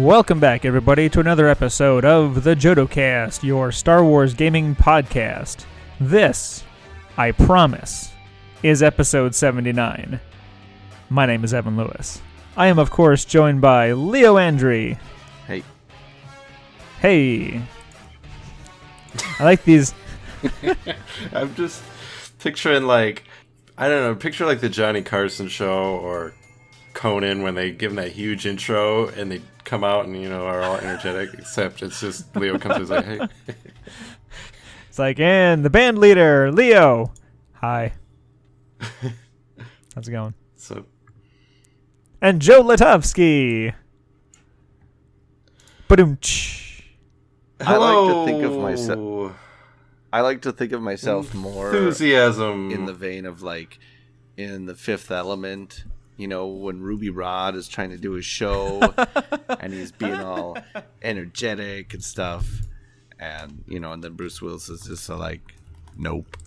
Welcome back, everybody, to another episode of the Jodo Cast, your Star Wars gaming podcast. This, I promise, is episode 79. My name is Evan Lewis. I am, of course, joined by Leo Andri. Hey. Hey. I like these. I'm just picturing, picture like the Johnny Carson show or Conan when they give him that huge intro and they come out and, are all energetic, except it's just Leo comes and is like, hey. It's like, and the band leader, Leo. Hi. How's it going? So. And Joe Latovsky. Ba-doom-tsh. Hello. I like to think of myself more enthusiasm in the vein of in The Fifth Element, when Ruby Rod is trying to do his show and he's being all energetic and stuff, and and then Bruce Willis is just nope.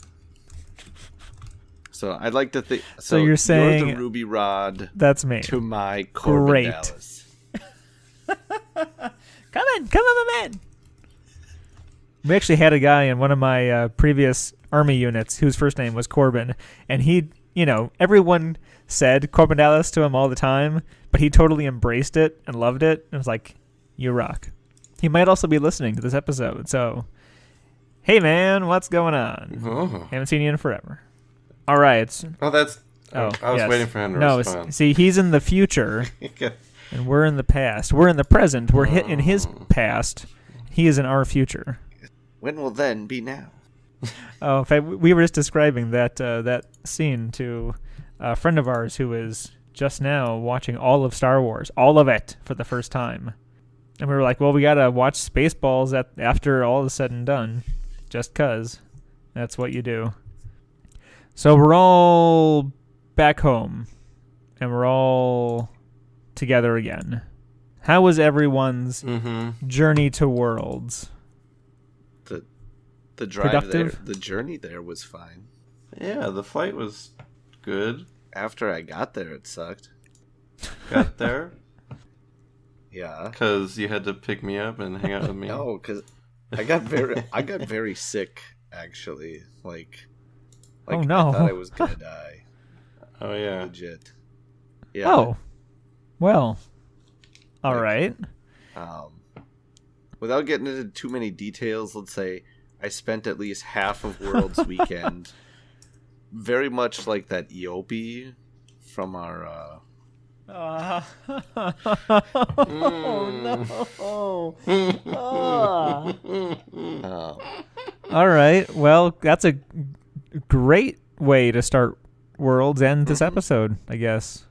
So I'd like to think. So you're saying the Ruby Rod? That's me. To my Corbin Dallas. Come on, my man. We actually had a guy in one of my previous Army units whose first name was Corbin, and he, everyone said Corbin Dallas to him all the time, but he totally embraced it and loved it, and was like, you rock. He might also be listening to this episode, so, hey man, what's going on? Oh. Haven't seen you in forever. All right. I was waiting for him to respond. See, he's in the future, and we're in the past. We're in the present. We're in his past. He is in our future. When will then be now? Oh, in fact, we were just describing that scene to a friend of ours who is just now watching all of Star Wars, all of it, for the first time. And we were like, well, we got to watch Spaceballs after all is said and done, just 'cause. That's what you do. So we're all back home, and we're all together again. How was everyone's journey to Worlds? The drive productive? there, the journey there was fine. Yeah, the flight was good. After I got there, it sucked. Got there? Yeah. Because you had to pick me up and hang out with me? No, because I got very sick, actually. Oh no. I thought I was going to die. Oh, yeah. Legit. Yeah. Oh. Well. All right. Without getting into too many details, let's say I spent at least half of World's weekend very much like that Eopie from our... Oh, no. All right. Well, that's a great way to start Worlds and this episode, I guess.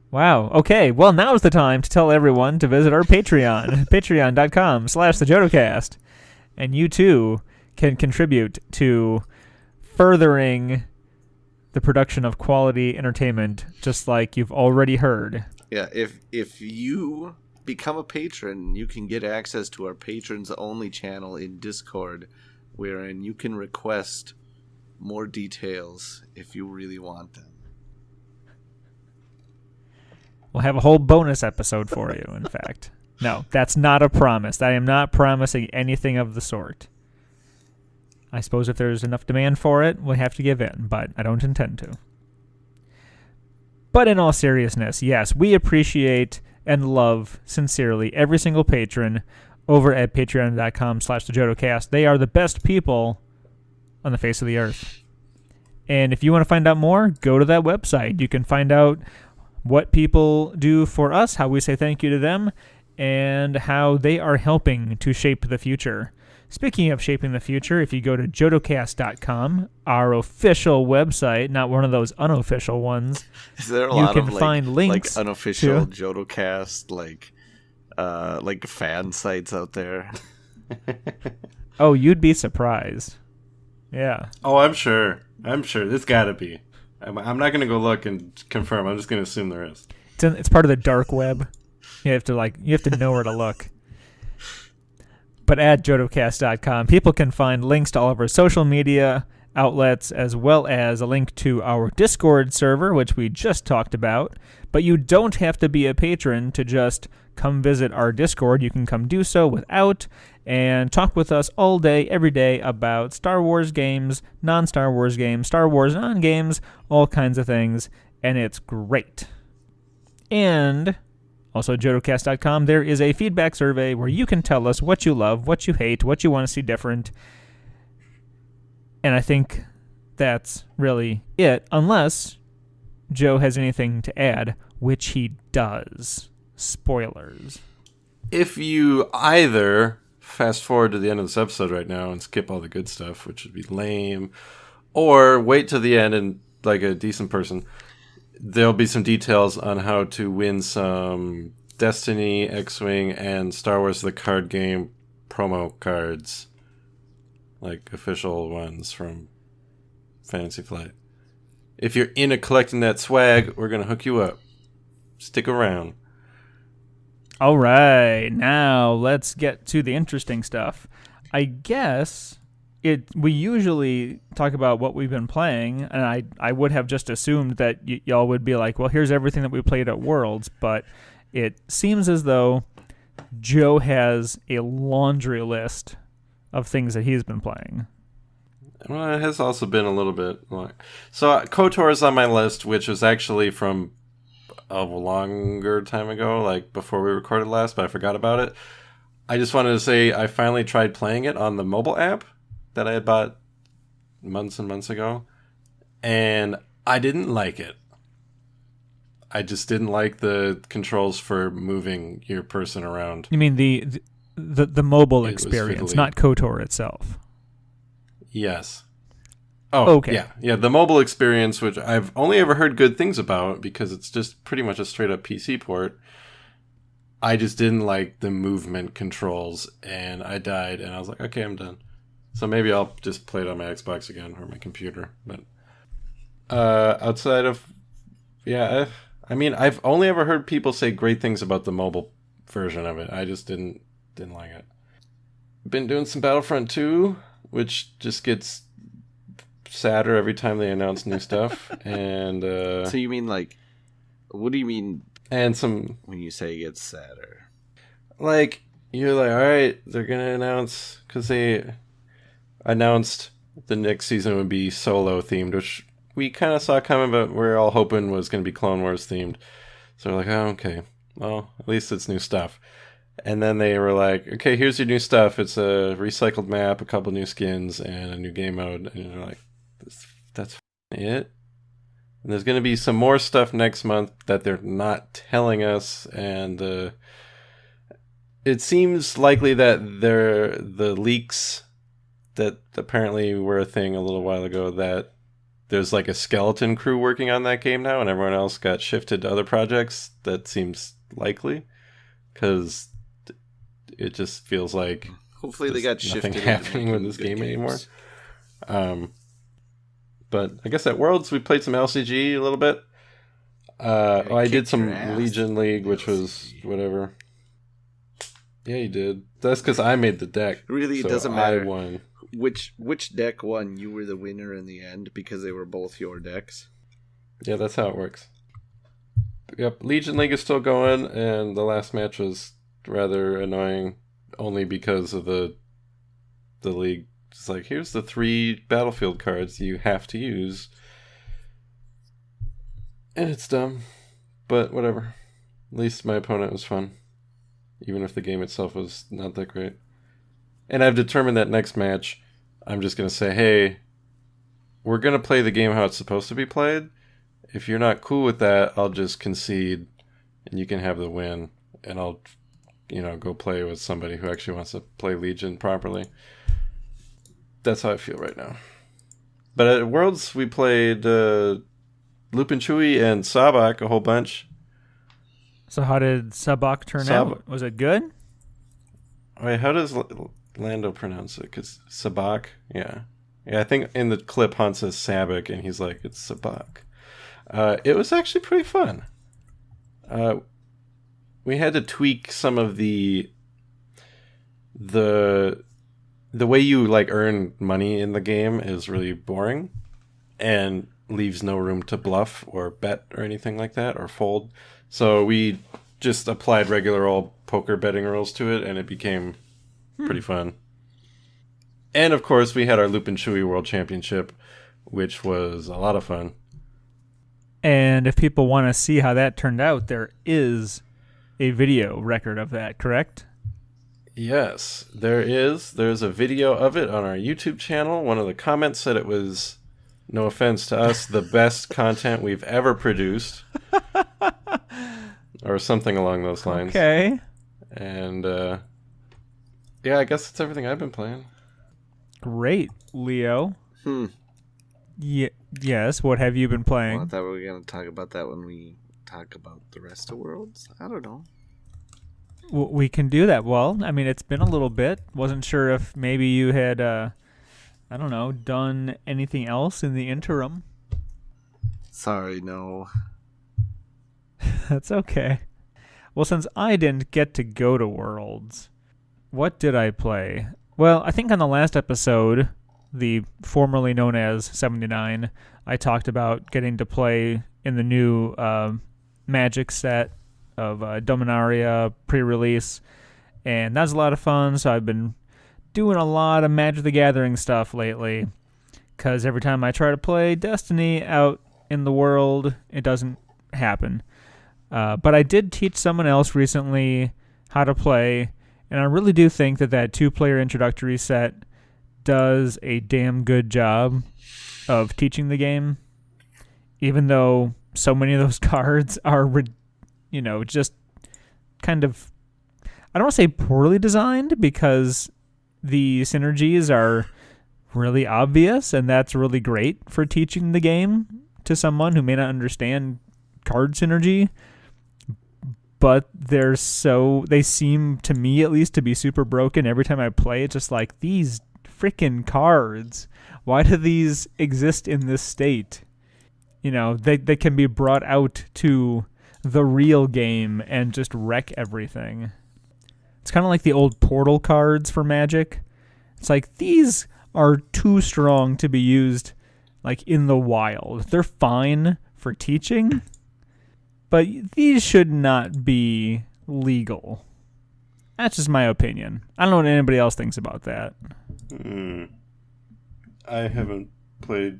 Wow. Okay. Well, now is the time to tell everyone to visit our Patreon, patreon.com/thejodocast. And you, too, can contribute to furthering the production of quality entertainment, just like you've already heard. Yeah, if you become a patron, you can get access to our patrons-only channel in Discord, wherein you can request more details if you really want them. We'll have a whole bonus episode for you, in fact. No, that's not a promise. I am not promising anything of the sort. I suppose if there's enough demand for it, we'll have to give in, but I don't intend to. But in all seriousness, yes, we appreciate and love, sincerely, every single patron over at patreon.com/thejodocast. They are the best people on the face of the earth. And if you want to find out more, go to that website. You can find out what people do for us, how we say thank you to them, and how they are helping to shape the future. Speaking of shaping the future, if you go to jodocast.com, our official website, not one of those unofficial ones, is there a lot of find links unofficial Jodocast fan sites out there? Oh, you'd be surprised. Yeah. Oh, I'm sure. There's got to be. I'm not going to go look and confirm. I'm just going to assume there is. It's part of the dark web. You have to know where to look. But at jodocast.com, people can find links to all of our social media outlets, as well as a link to our Discord server, which we just talked about. But you don't have to be a patron to just come visit our Discord. You can come do so without and talk with us all day, every day about Star Wars games, non-Star Wars games, Star Wars non-games, all kinds of things, and it's great. And also at jodocast.com, there is a feedback survey where you can tell us what you love, what you hate, what you want to see different. And I think that's really it, unless Joe has anything to add, which he does. Spoilers. If you either fast forward to the end of this episode right now and skip all the good stuff, which would be lame, or wait to the end and, like a decent person, there'll be some details on how to win some Destiny, X-Wing, and Star Wars the card game promo cards. Like official ones from Fantasy Flight. If you're into collecting that swag, we're going to hook you up. Stick around. All right, now let's get to the interesting stuff. I guess we usually talk about what we've been playing, and I would have just assumed that y'all would be like, well, here's everything that we played at Worlds, but it seems as though Joe has a laundry list of things that he's been playing. Well, it has also been a little bit long. So KOTOR is on my list, which was actually from a longer time ago, like before we recorded last, but I forgot about it. I just wanted to say I finally tried playing it on the mobile app that I had bought months and months ago, and I didn't like it. I just didn't like the controls for moving your person around. You mean the mobile experience, not KOTOR itself? Yes. Oh, okay. Yeah, the mobile experience, which I've only ever heard good things about because it's just pretty much a straight-up PC port. I just didn't like the movement controls, and I died, and I was like, okay, I'm done. So maybe I'll just play it on my Xbox again or my computer. But outside of... Yeah, I mean, I've only ever heard people say great things about the mobile version of it. I just didn't like it. Been doing some Battlefront 2, which just gets sadder every time they announce new stuff. And so you mean like, what do you mean? And some when you say it gets sadder, like you're like, all right, they're gonna announce, because they announced the next season would be solo themed, which we kind of saw coming, but we're all hoping was going to be Clone Wars themed. So we're like, oh, okay, well, at least it's new stuff. And then they were like, okay, here's your new stuff. It's a recycled map, a couple new skins, and a new game mode. And you're like, that's it? And there's going to be some more stuff next month that they're not telling us. And it seems likely that the leaks that apparently were a thing a little while ago, that there's like a skeleton crew working on that game now, and everyone else got shifted to other projects. That seems likely, because it just feels like hopefully they got shifted. Nothing happening with this game anymore. But I guess at Worlds we played some LCG a little bit. I did some Legion League, which was whatever. Yeah, you did. That's because I made the deck. Really, it doesn't matter. I won. Which deck won? You were the winner in the end because they were both your decks. Yeah, that's how it works. Yep, Legion League is still going, and the last match was rather annoying, only because of the league. It's like, here's the 3 battlefield cards you have to use, and it's dumb, but whatever. At least my opponent was fun, even if the game itself was not that great. And I've determined that next match, I'm just going to say, hey, we're going to play the game how it's supposed to be played. If you're not cool with that, I'll just concede, and you can have the win, and I'll, go play with somebody who actually wants to play Legion properly. That's how I feel right now. But at Worlds, we played Lupin Chewie and Sabak a whole bunch. So how did Sabak turn out? Was it good? Wait, how does Lando pronounce it? Because Sabak, yeah. Yeah, I think in the clip Han says Sabak, and he's like, it's Sabak. It was actually pretty fun. We had to tweak some of the the way you like earn money in the game is really boring and leaves no room to bluff or bet or anything like that or fold. So we just applied regular old poker betting rules to it, and it became pretty fun. And of course, we had our Loop and Chewy World Championship, which was a lot of fun. And if people want to see how that turned out, there is a video record of that, correct? Yes, there is. There's a video of it on our YouTube channel. One of the comments said it was, no offense to us, the best content we've ever produced. Or something along those lines. Okay. And, yeah, I guess that's everything I've been playing. Great, Leo. Yes, what have you been playing? Well, I thought we were going to talk about that when we talk about the rest of Worlds. I don't know. We can do that. Well, I mean, it's been a little bit. Wasn't sure if maybe you had, I don't know, done anything else in the interim. Sorry, no. That's okay. Well, since I didn't get to go to Worlds, what did I play? Well, I think on the last episode, the formerly known as 79, I talked about getting to play in the new Magic set of Dominaria pre-release, and that's a lot of fun. So I've been doing a lot of Magic the Gathering stuff lately, because every time I try to play Destiny out in the world, it doesn't happen. But I did teach someone else recently how to play, and I really do think that 2-player introductory set does a damn good job of teaching the game, even though so many of those cards are, just kind of, I don't want to say poorly designed, because the synergies are really obvious, and that's really great for teaching the game to someone who may not understand card synergy. But they seem to me at least to be super broken every time I play. It's just like, these freaking cards, why do these exist in this state? They can be brought out to the real game and just wreck everything. It's kind of like the old Portal cards for Magic. It's like, these are too strong to be used like in the wild. They're fine for teaching, but these should not be legal. That's just my opinion. I don't know what anybody else thinks about that. I haven't played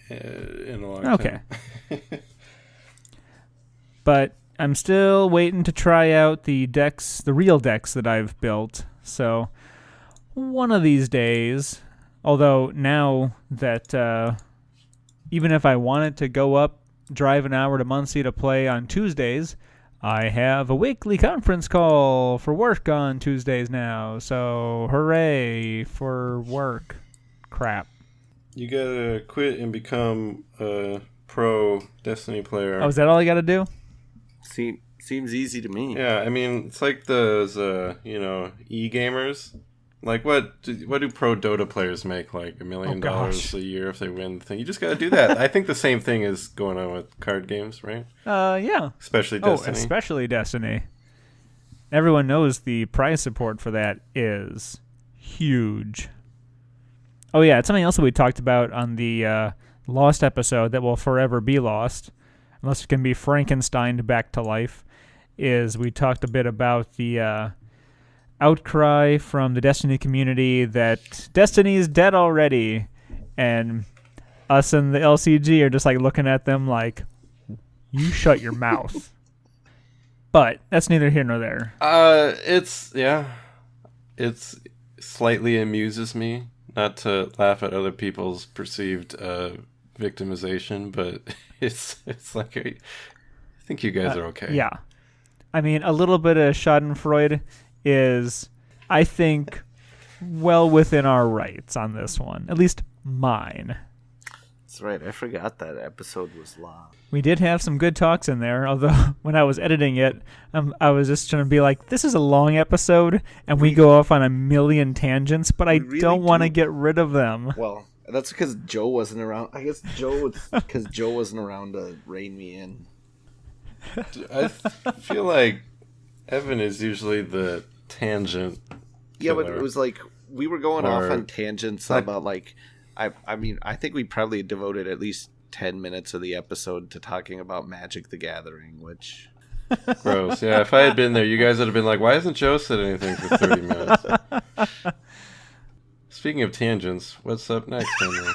in a long time. Okay. But I'm still waiting to try out the decks, the real decks that I've built. So one of these days, although now that even if I wanted to go up, drive an hour to Muncie to play on Tuesdays, I have a weekly conference call for work on Tuesdays now. So hooray for work. Crap. You gotta quit and become a pro Destiny player. Oh, is that all I gotta do? Seems easy to me. Yeah, I mean, it's like those, e-gamers. Like, what do pro Dota players make? Like $1 million a year if they win the thing. You just gotta do that. I think the same thing is going on with card games, right? Yeah. Especially Destiny. Oh, especially Destiny. Everyone knows the prize support for that is huge. Oh yeah, it's something else that we talked about on the Lost episode that will forever be lost, unless it can be Frankensteined back to life, is we talked a bit about the outcry from the Destiny community that Destiny is dead already, and us and the LCG are just like looking at them like, you shut your mouth. But that's neither here nor there. It's slightly amuses me, not to laugh at other people's perceived victimization, but it's like, I think you guys are okay. Yeah. I mean, a little bit of schadenfreude is, I think, well within our rights on this one. At least mine. That's right. I forgot that episode was long. We did have some good talks in there, although when I was editing it, I was just trying to be like, this is a long episode, and we go off on a million tangents, but I really don't want to get rid of them. Well, that's because Joe wasn't around. I guess because Joe wasn't around to rein me in. I feel like Evan is usually the tangent Yeah, but killer. it was like we were going off Or- on tangents about like I mean I think we probably devoted at least 10 minutes of the episode to talking about Magic the Gathering, which Gross. Yeah, if I had been there, you guys would have been like, "Why hasn't Joe said anything for 30 minutes?" Speaking of tangents, what's up next on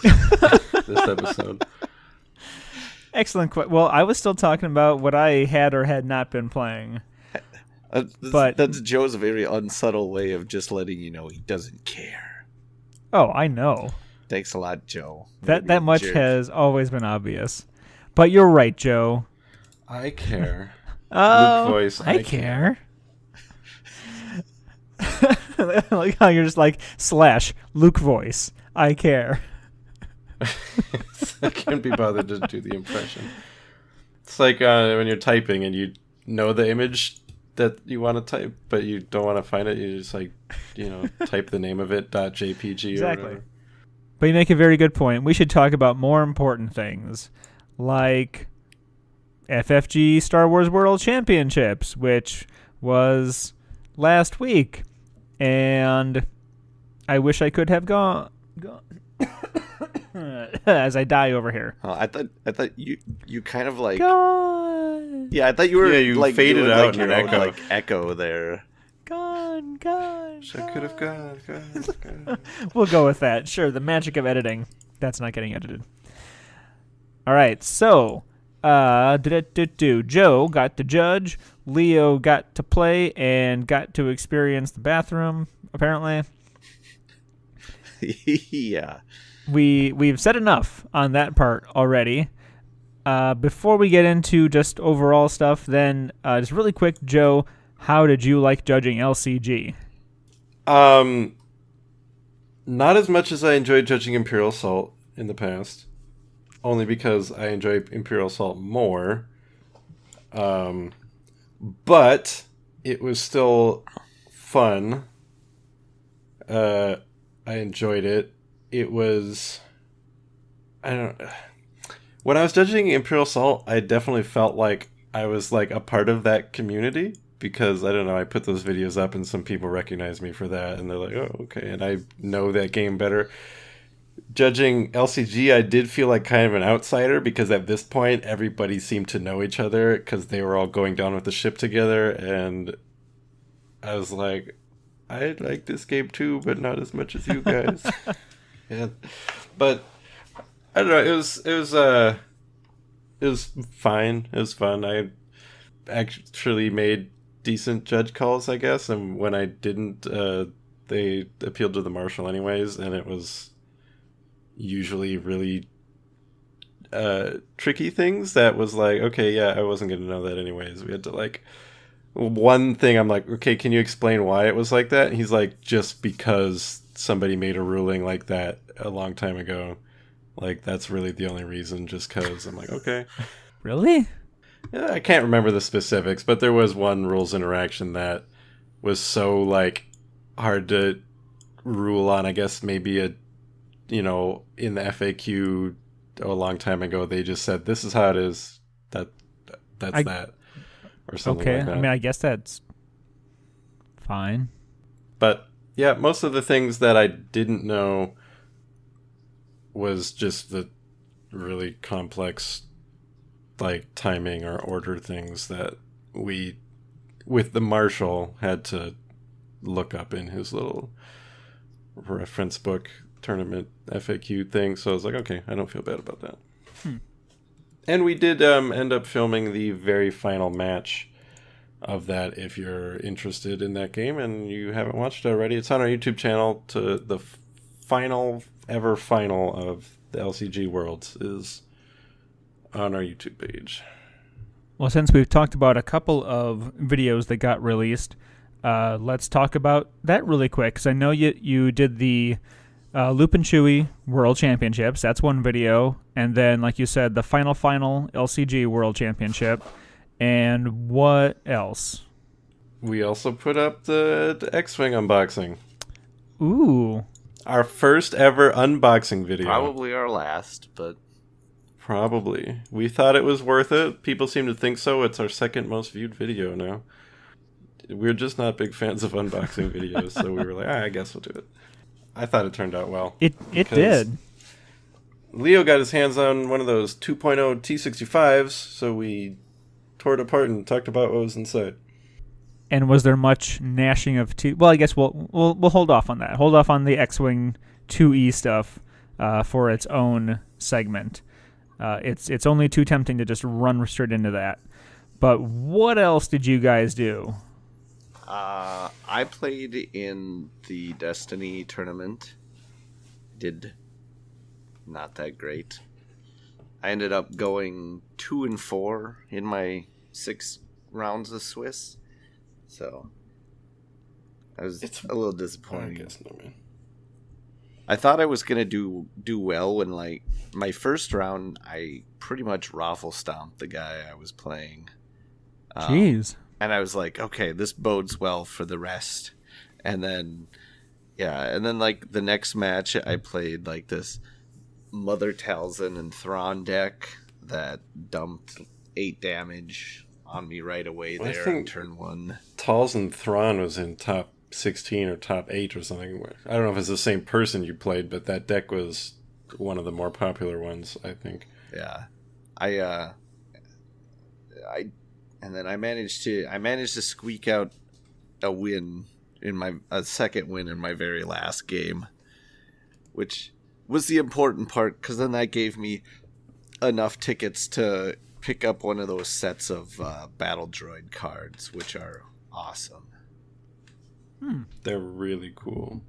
this episode? Excellent. Well, I was still talking about what I had or had not been playing. But- that's Joe's very unsubtle way of just letting you know he doesn't care. Oh, I know. Thanks a lot, Joe. That much has always been obvious. But you're right, Joe. I care. Oh, Luke voice, I care. Like how you're just like / Luke voice. I care. I can't be bothered to do the impression. It's like when you're typing and you know the image that you want to type, but you don't want to find it. You just like, type the name of it .jpg Exactly. or whatever. But you make a very good point. We should talk about more important things, like FFG Star Wars World Championships, which was last week, and I wish I could have gone as I die over here. Oh, I thought you kind of like Gone, yeah, I thought you were you like faded doing, out like, in your an own, echo. like echo there. gone. I could have gone. We'll go with that. Sure, the magic of editing. That's not getting edited. All right, so Joe got to judge, Leo got to play, and got to experience the bathroom, apparently. Yeah. We've said enough on that part already. Before we get into just overall stuff, then just really quick, Joe, how did you like judging LCG? Not as much as I enjoyed judging Imperial Assault in the past, only because I enjoy Imperial Assault more. But it was still fun. I enjoyed it. It was, when I was judging Imperial Assault, I definitely felt like I was like a part of that community. Because, I don't know, I put those videos up and some people recognize me for that. And they're like, oh, okay. And I know that game better. Judging LCG, I did feel like kind of an outsider. Because at this point, everybody seemed to know each other. Because they were all going down with the ship together. And I was like, I like this game too, but not as much as you guys. Yeah. But, I don't know, it was fine. It was fun. I actually made decent judge calls, I guess, and when I didn't, they appealed to the marshal anyways, and it was usually really tricky things that was like, okay, yeah, I wasn't gonna know that anyways. We had to like, one thing I'm like, okay, can you explain why it was like that? And he's like, just because somebody made a ruling like that a long time ago, like that's really the only reason, just because. I'm like, okay. Really? Yeah, I can't remember the specifics, but there was one rules interaction that was so like hard to rule on. I guess maybe in the FAQ a long time ago, they just said this is how it is. That's that, or something Okay, like that. I mean, I guess that's fine. But yeah, most of the things that I didn't know was just the really complex like timing or order things that we with the marshal had to look up in his little reference book tournament FAQ thing. So I was like, okay, I don't feel bad about that. And we did end up filming the very final match of that. If you're interested in that game and you haven't watched it already, it's on our YouTube channel. To the final of the LCG Worlds is on our YouTube page. Well, since we've talked about a couple of videos that got released, let's talk about that really quick. Because I know you did the Loop and Chewy World Championships. That's one video. And then, like you said, the final LCG World Championship. And what else? We also put up the X-Wing unboxing. Ooh. Our first ever unboxing video. Probably our last, but Probably. We thought it was worth it. People seem to think so. It's our second most viewed video now. we're just not big fans of unboxing videos, so we were like, I guess we'll do it. I thought it turned out well. It did. Leo got his hands on one of those 2.0 T65s, so we tore it apart and talked about what was inside. And was there much gnashing of teeth? Well, I guess we'll hold off on that. Hold off on the X-Wing 2E stuff for its own segment. It's only too tempting to just run straight into that. But what else did you guys do? I played in the Destiny tournament. Did not that great. I ended up going 2-4 in my 6 rounds of Swiss. So I was a little disappointed. I guess no, man. I thought I was gonna do well when, like, my first round I pretty much raffle stomped the guy I was playing. Jeez. And I was like, okay, this bodes well for the rest. And then like the next match I played like this Mother Talzin and Thrawn deck that dumped 8 damage on me right away there in turn 1. Talzin Thrawn was in top 16 or top 8 or something. I don't know if it's the same person you played, but that deck was one of the more popular ones, I think. Yeah. And then I managed to squeak out a second win in my very last game, which was the important part, because then that gave me enough tickets to pick up one of those sets of Battle Droid cards, which are awesome. They're really cool.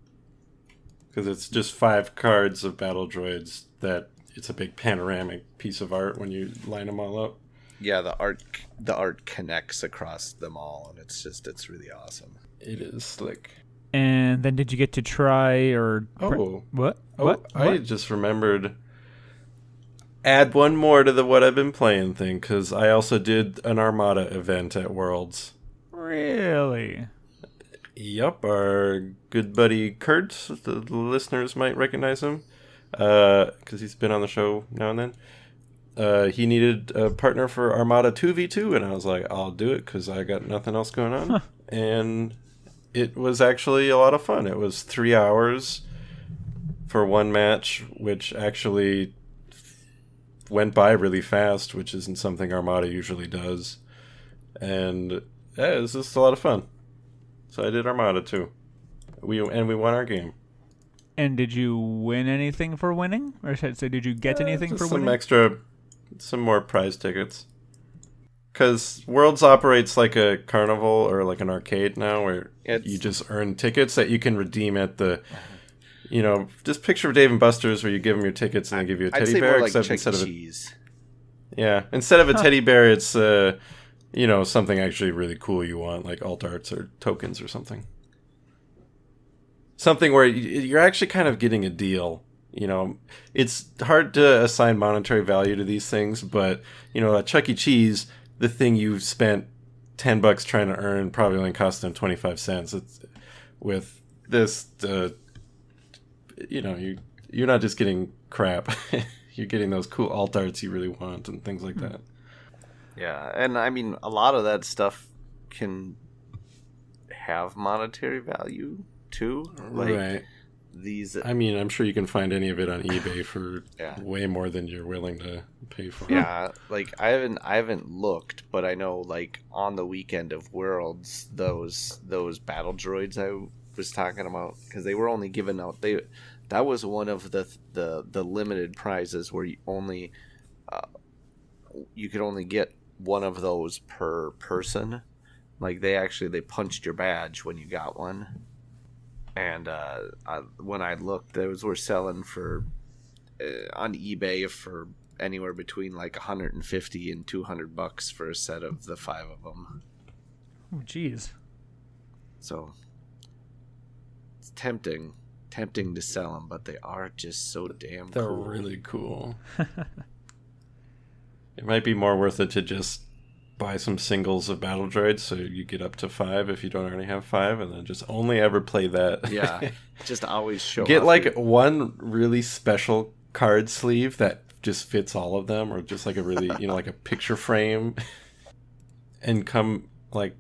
Because it's just 5 cards of Battle Droids that it's a big panoramic piece of art when you line them all up. Yeah, the art connects across them all, and it's really awesome. It is slick. And then did you get to try or... What? I just remembered... Add one more to the what I've been playing thing, because I also did an Armada event at Worlds. Really? Yup, our good buddy Kurt, the listeners might recognize him, because he's been on the show now and then. He needed a partner for Armada 2v2, and I was like, I'll do it, because I got nothing else going on. Huh. And it was actually a lot of fun. It was 3 hours for one match, which actually went by really fast, which isn't something Armada usually does. And yeah, it was just a lot of fun. So I did Armada too. We won our game. And did you win anything for winning? Or should I say, did you get anything for winning? Some more prize tickets. Because Worlds operates like a carnival or like an arcade now, where you just earn tickets that you can redeem at the... You know, just picture Dave and Buster's where you give them your tickets and they give you a teddy bear. More like instead of cheese. Instead of a teddy bear, it's something actually really cool you want, like alt arts or tokens or something. Something where you're actually kind of getting a deal. You know, it's hard to assign monetary value to these things, but at Chuck E. Cheese, the thing you spent $10 trying to earn probably only cost them 25 cents. It's with this. You're not just getting crap. You're getting those cool alt arts you really want and things like that. Yeah, and I mean, a lot of that stuff can have monetary value too. Right. These. I mean, I'm sure you can find any of it on eBay for way more than you're willing to pay for. Yeah, like I haven't looked, but I know, like, on the weekend of Worlds, those battle droids I was talking about, because they were only given out. That was one of the limited prizes where you could only get one of those per person. Like, they punched your badge when you got one. And when I looked, those were selling for on eBay for anywhere between like $150 and $200 for a set of the 5 of them. Oh, jeez. So it's tempting to sell them, but they are just so damn They're cool. really cool. It might be more worth it to just buy some singles of Battle Droids so you get up to 5 if you don't already have 5, and then just only ever play that. Yeah, just always show Get off like one really special card sleeve that just fits all of them, or just like a really, like a picture frame, and come like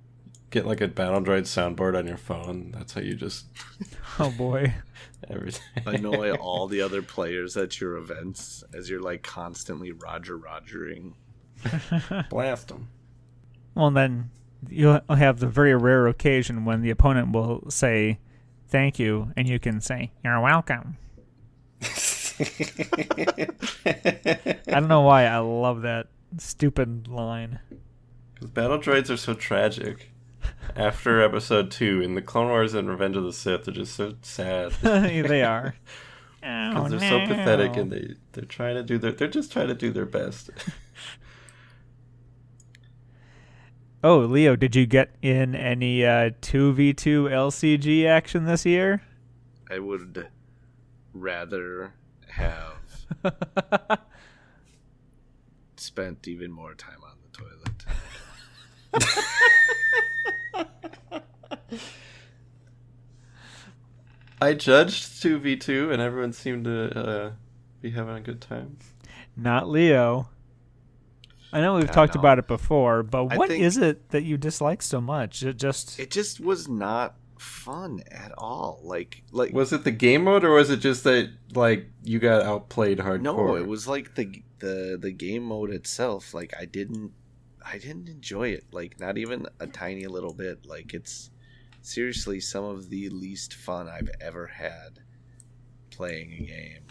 get like a Battle Droid soundboard on your phone. That's how you just Oh boy. everything. Annoy all the other players at your events as you're like constantly rogering. Blast them. Well, then you'll have the very rare occasion when the opponent will say thank you, and you can say, "You're welcome." I don't know why I love that stupid line. Because Battle Droids are so tragic. After episode 2 in the Clone Wars and Revenge of the Sith, they're just so sad. They are. Because they're so pathetic, and they're trying to do they're just trying to do their best. Oh, Leo, did you get in any 2v2 LCG action this year? I would rather have spent even more time on the toilet. I judged 2v2, and everyone seemed to be having a good time. Not Leo. I know we've talked about it before, but what is it that you dislike so much? It just was not fun at all. Like was it the game mode, or was it just that like you got outplayed hardcore? No, it was like the game mode itself. Like I didn't enjoy it. Like not even a tiny little bit. Like it's seriously some of the least fun I've ever had playing a game.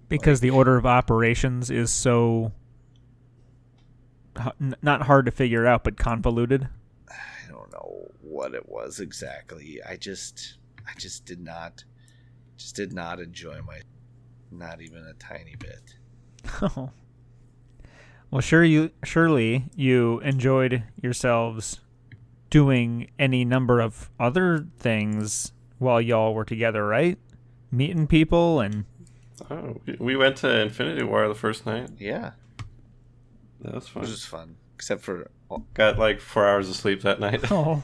Because the order of operations is so not hard to figure out, but convoluted. I don't know what it was exactly. I just did not enjoy not even a tiny bit. Oh. Well, surely you enjoyed yourselves doing any number of other things while y'all were together, right? Meeting people and... Oh, we went to Infinity War the first night. Yeah. That was fun. It was just fun. Except for... Got like 4 hours of sleep that night. Oh.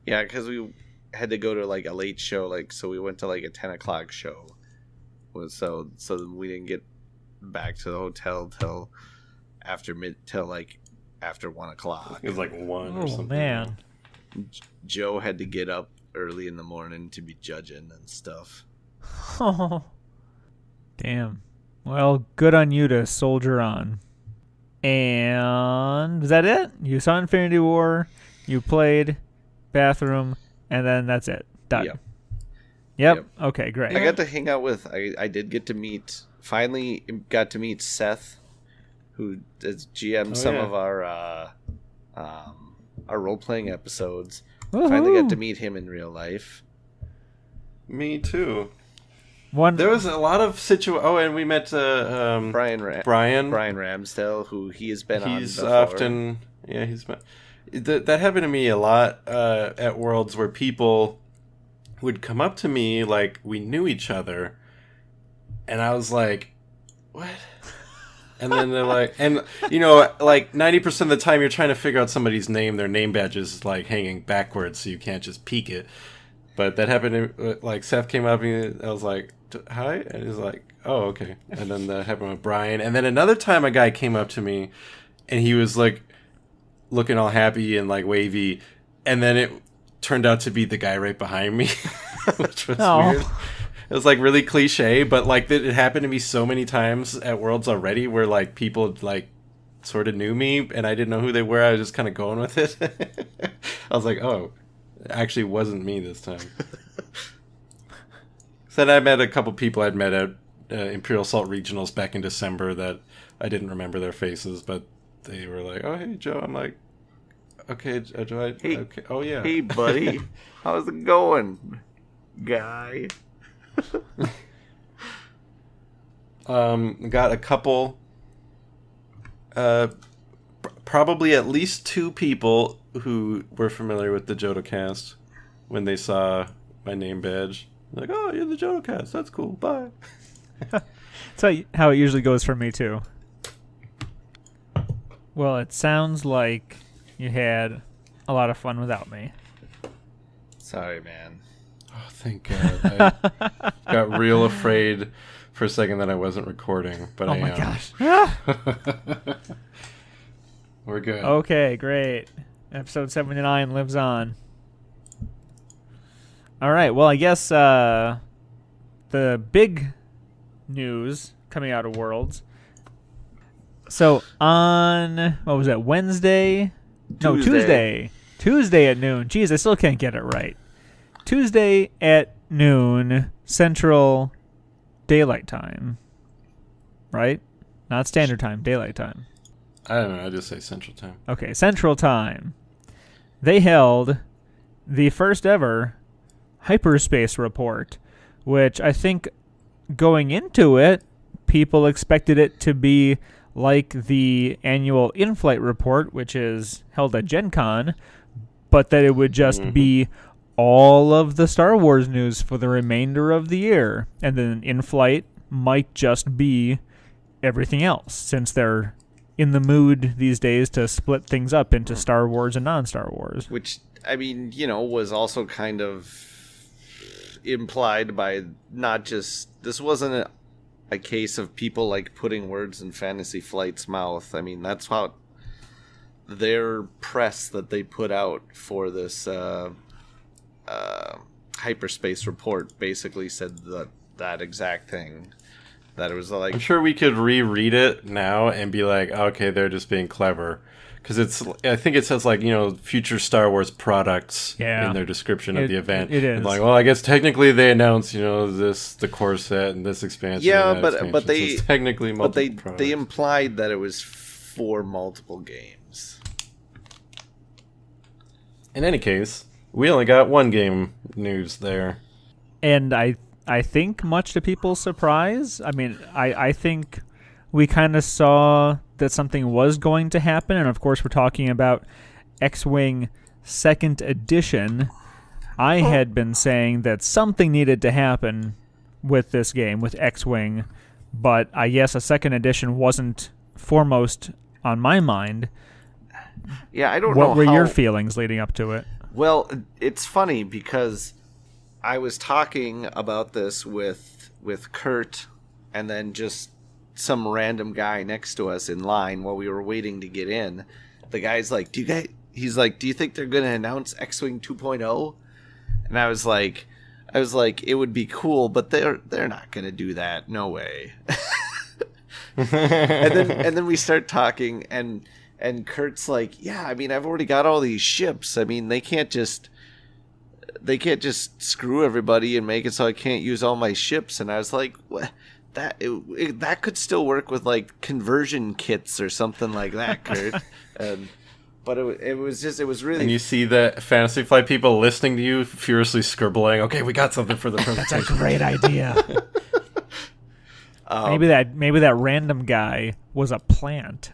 Yeah, because we had to go to like a late show. Like, so we went to like a 10 o'clock show. So we didn't get back to the hotel till after 1 o'clock. It was like 1 or something. Oh, man. Joe had to get up early in the morning to be judging and stuff. Oh. Damn. Well, good on you to soldier on. And is that it? You saw Infinity War, you played, bathroom, and then that's it. Done. Yep. Okay, great. I got to hang out with, I did get to meet, finally got to meet Seth, who has GM'd some of our role-playing episodes. Woo-hoo. Finally got to meet him in real life. Me too. There was a lot of and we met Brian Ramsdale, who he has been on before. That happened to me a lot at Worlds, where people would come up to me like we knew each other, and I was like, what? And then they're like, and like 90% of the time you're trying to figure out somebody's name, their name badge is like hanging backwards, so you can't just peek it. But that happened to, like, Seth came up and I was like, hi? And he's like, oh, okay. And then that happened with Brian. And then another time a guy came up to me and he was like looking all happy and like wavy. And then it turned out to be the guy right behind me, which was weird. It was like really cliche, but like it happened to me so many times at Worlds already where like people like sort of knew me and I didn't know who they were. I was just kind of going with it. I was like, oh. It actually wasn't me this time. Then I met a couple people I'd met at Imperial Salt Regionals back in December that I didn't remember their faces, but they were like, oh, hey, Joe. I'm like, okay, Joe. Hey, okay. Oh, yeah. Hey, buddy. How's it going, guy? Got a couple, probably at least 2 people who were familiar with the Jodo cast when they saw my name badge. Like, oh, you're the Jodo cast. That's cool. Bye. That's how it usually goes for me, too. Well, it sounds like you had a lot of fun without me. Sorry, man. Oh, thank God. I got real afraid for a second that I wasn't recording, but I am. Oh, my gosh. We're good. Okay, great. Episode 79 lives on. All right. Well, I guess the big news coming out of Worlds. So on, what was that, Wednesday? No, Tuesday. Tuesday at noon. Jeez, I still can't get it right. Tuesday at noon, Central Daylight Time. Right? Not Standard Time, Daylight Time. I don't know. I just say Central Time. Okay, Central Time. They held the first ever hyperspace report, which I think going into it, people expected it to be like the annual in-flight report, which is held at Gen Con, but that it would just be all of the Star Wars news for the remainder of the year. And then in-flight might just be everything else, since they're in the mood these days to split things up into Star Wars and non-Star Wars. Which, I mean, was also kind of implied by not just... This wasn't a case of people, like, putting words in Fantasy Flight's mouth. I mean, that's how their press that they put out for this hyperspace report basically said that exact thing. That it was like... I'm sure we could reread it now and be like, okay, they're just being clever. Because I think it says, like, future Star Wars products in their description of the event. It is. And like, well, I guess technically they announced, the core set and this expansion. Yeah, and that but they... So it's technically multiple products. They implied that it was for multiple games. In any case, we only got one game news there. And I think, much to people's surprise, I mean, I think we kind of saw that something was going to happen, and of course we're talking about X-Wing 2nd Edition. I had been saying that something needed to happen with this game, with X-Wing, but I guess a 2nd Edition wasn't foremost on my mind. Yeah, I don't know What were your feelings leading up to it? Well, it's funny because I was talking about this with Kurt and then just some random guy next to us in line while we were waiting to get in. The guy's like, do you think they're going to announce X-Wing 2.0? And I was like, it would be cool, but they're not going to do that. No way. and then we start talking and Kurt's like, yeah, I mean, I've already got all these ships. I mean, they can't just screw everybody and make it so I can't use all my ships. And I was like, what? That could still work with, like, conversion kits or something like that, Kurt. But it was really... And you see the Fantasy Flight people listening to you, furiously scribbling, okay, we got something for the presentation. That's a great idea. Maybe that random guy was a plant.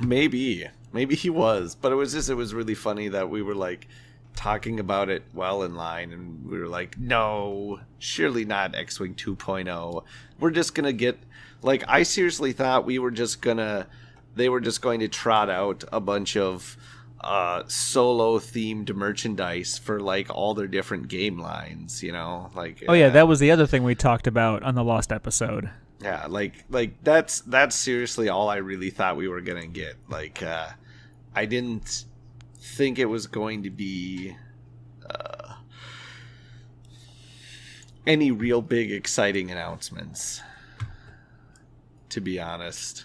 Maybe he was, but it was really funny that we were, like, talking about it while in line, and we were like, no, surely not X-Wing 2.0. We're just gonna get, like, I seriously thought they were just going to trot out a bunch of solo themed merchandise for, like, all their different game lines, like... Oh yeah, that was the other thing we talked about on the Lost episode. Yeah, like that's seriously all I really thought we were gonna get. Like, I didn't think it was going to be any real big exciting announcements, to be honest.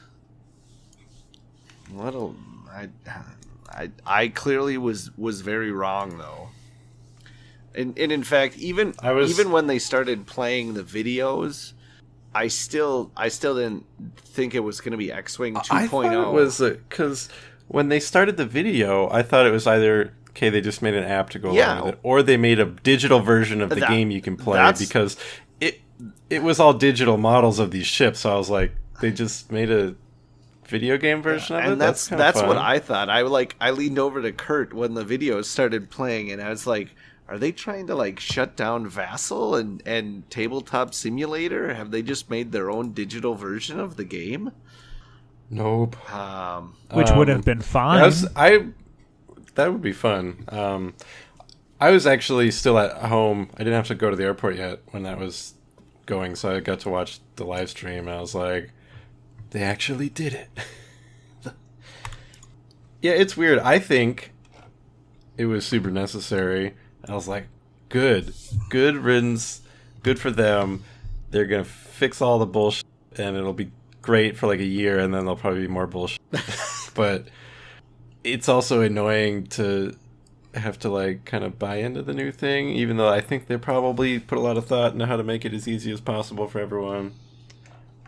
I clearly was very wrong, though. And in fact, even when they started playing the videos, I still didn't think it was going to be X-Wing 2.0. I thought it was because when they started the video, I thought it was either, okay, they just made an app to go along with it, or they made a digital version of the game you can play, because it was all digital models of these ships. So I was like, they just made a video game version of it? And that's what I thought. I leaned over to Kurt when the videos started playing, and I was like, are they trying to, like, shut down Vassal and Tabletop Simulator? Have they just made their own digital version of the game? Nope. Which would have been fine. That would be fun. I was actually still at home. I didn't have to go to the airport yet when that was going, so I got to watch the live stream, and I was like, they actually did it. Yeah, it's weird. I think it was super necessary. I was like, good riddance, good for them. They're gonna fix all the bullshit, and it'll be great for like a year, and then there'll probably be more bullshit. But it's also annoying to have to like kind of buy into the new thing, even though I think they probably put a lot of thought into how to make it as easy as possible for everyone.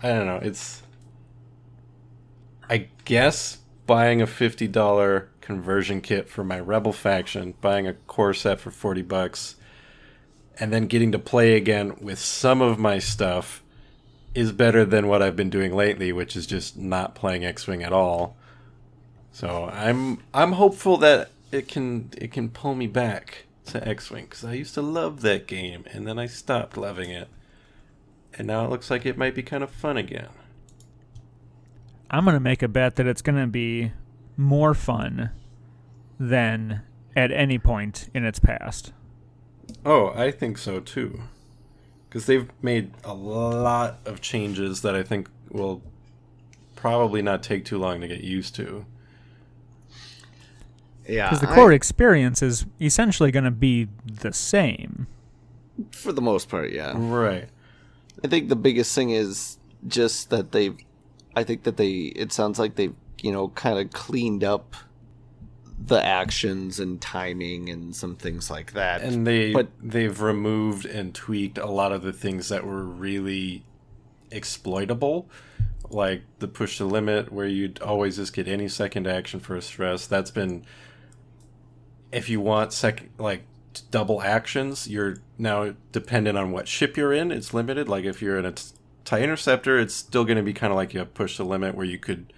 I don't know. I guess buying a $50 conversion kit for my Rebel faction, buying a core set for $40, and then getting to play again with some of my stuff is better than what I've been doing lately, which is just not playing X-Wing at all. So I'm hopeful that it can pull me back to X-Wing, because I used to love that game, and then I stopped loving it. And now it looks like it might be kind of fun again. I'm going to make a bet that it's going to be more fun than at any point in its past. Oh, I think so too. Because they've made a lot of changes that I think will probably not take too long to get used to. Yeah, because the core experience is essentially going to be the same. For the most part, yeah. Right. I think the biggest thing is just that it sounds like they've, kind of cleaned up the actions and timing and some things like that. And they've removed and tweaked a lot of the things that were really exploitable, like the push to limit, where you'd always just get any second action for a stress. That's been, if you want double actions, you're now dependent on what ship you're in. It's limited. Like if you're in a TIE Interceptor, it's still going to be kind of like you have push to limit, where you could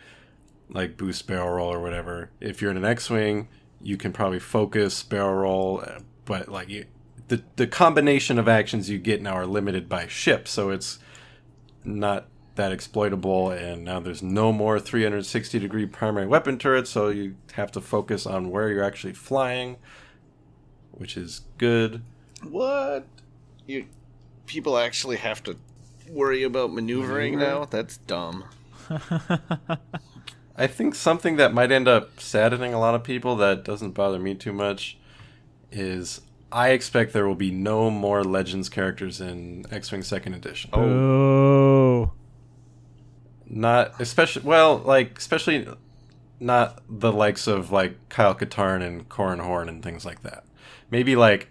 like boost barrel roll or whatever. If you're in an X-Wing, you can probably focus barrel roll, but like the combination of actions you get now are limited by ship, so it's not that exploitable. And now there's no more 360-degree primary weapon turrets, so you have to focus on where you're actually flying, which is good. What? People actually have to worry about maneuvering now? That's dumb. I think something that might end up saddening a lot of people, that doesn't bother me too much, is I expect there will be no more Legends characters in X-Wing 2nd Edition. Oh. Especially not the likes of like Kyle Katarn and Corran Horn and things like that. Maybe like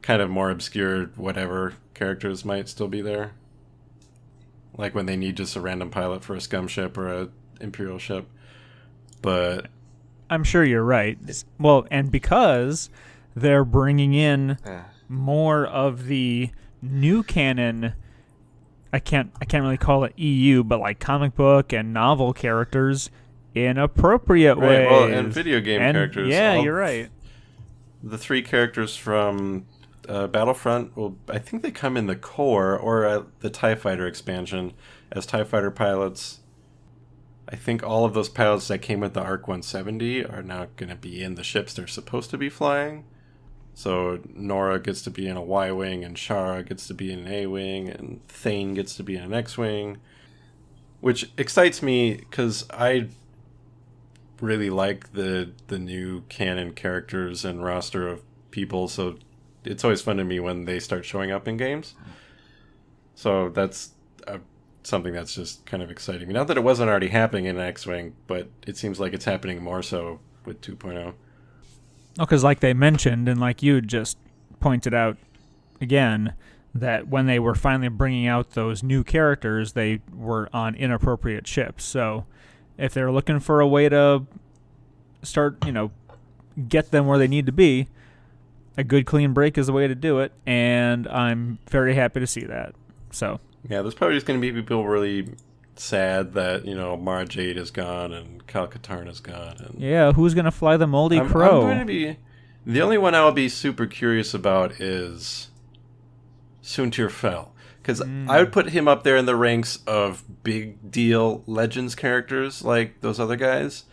kind of more obscure whatever characters might still be there. Like when they need just a random pilot for a scum ship or a Imperial ship. But I'm sure you're right. Well, and because they're bringing in more of the new canon, I can't really call it EU, but like comic book and novel characters in appropriate ways. Well, and video game characters. Yeah, you're right. The 3 characters from Battlefront, I think they come in the core or the TIE Fighter expansion as TIE Fighter pilots. I think all of those pilots that came with the ARC 170 are now going to be in the ships they're supposed to be flying. So Nora gets to be in a Y-Wing, and Shara gets to be in an A-Wing, and Thane gets to be in an X-Wing. Which excites me, because I really like the new canon characters and roster of people, so it's always fun to me when they start showing up in games. So that's something that's just kind of exciting me. Not that it wasn't already happening in X-Wing, but it seems like it's happening more so with 2.0. Oh, because like they mentioned, and like you just pointed out again, that when they were finally bringing out those new characters, they were on inappropriate ships. So if they're looking for a way to start, get them where they need to be, a good clean break is the way to do it, and I'm very happy to see that. So yeah, there's probably just going to be people really sad that, Mara Jade is gone and Kyle Katarn is gone. And yeah, who's going to fly the Moldy Crow? I'm going to be... The only one I'll be super curious about is Soontir Fel. Because I would put him up there in the ranks of big deal Legends characters like those other guys.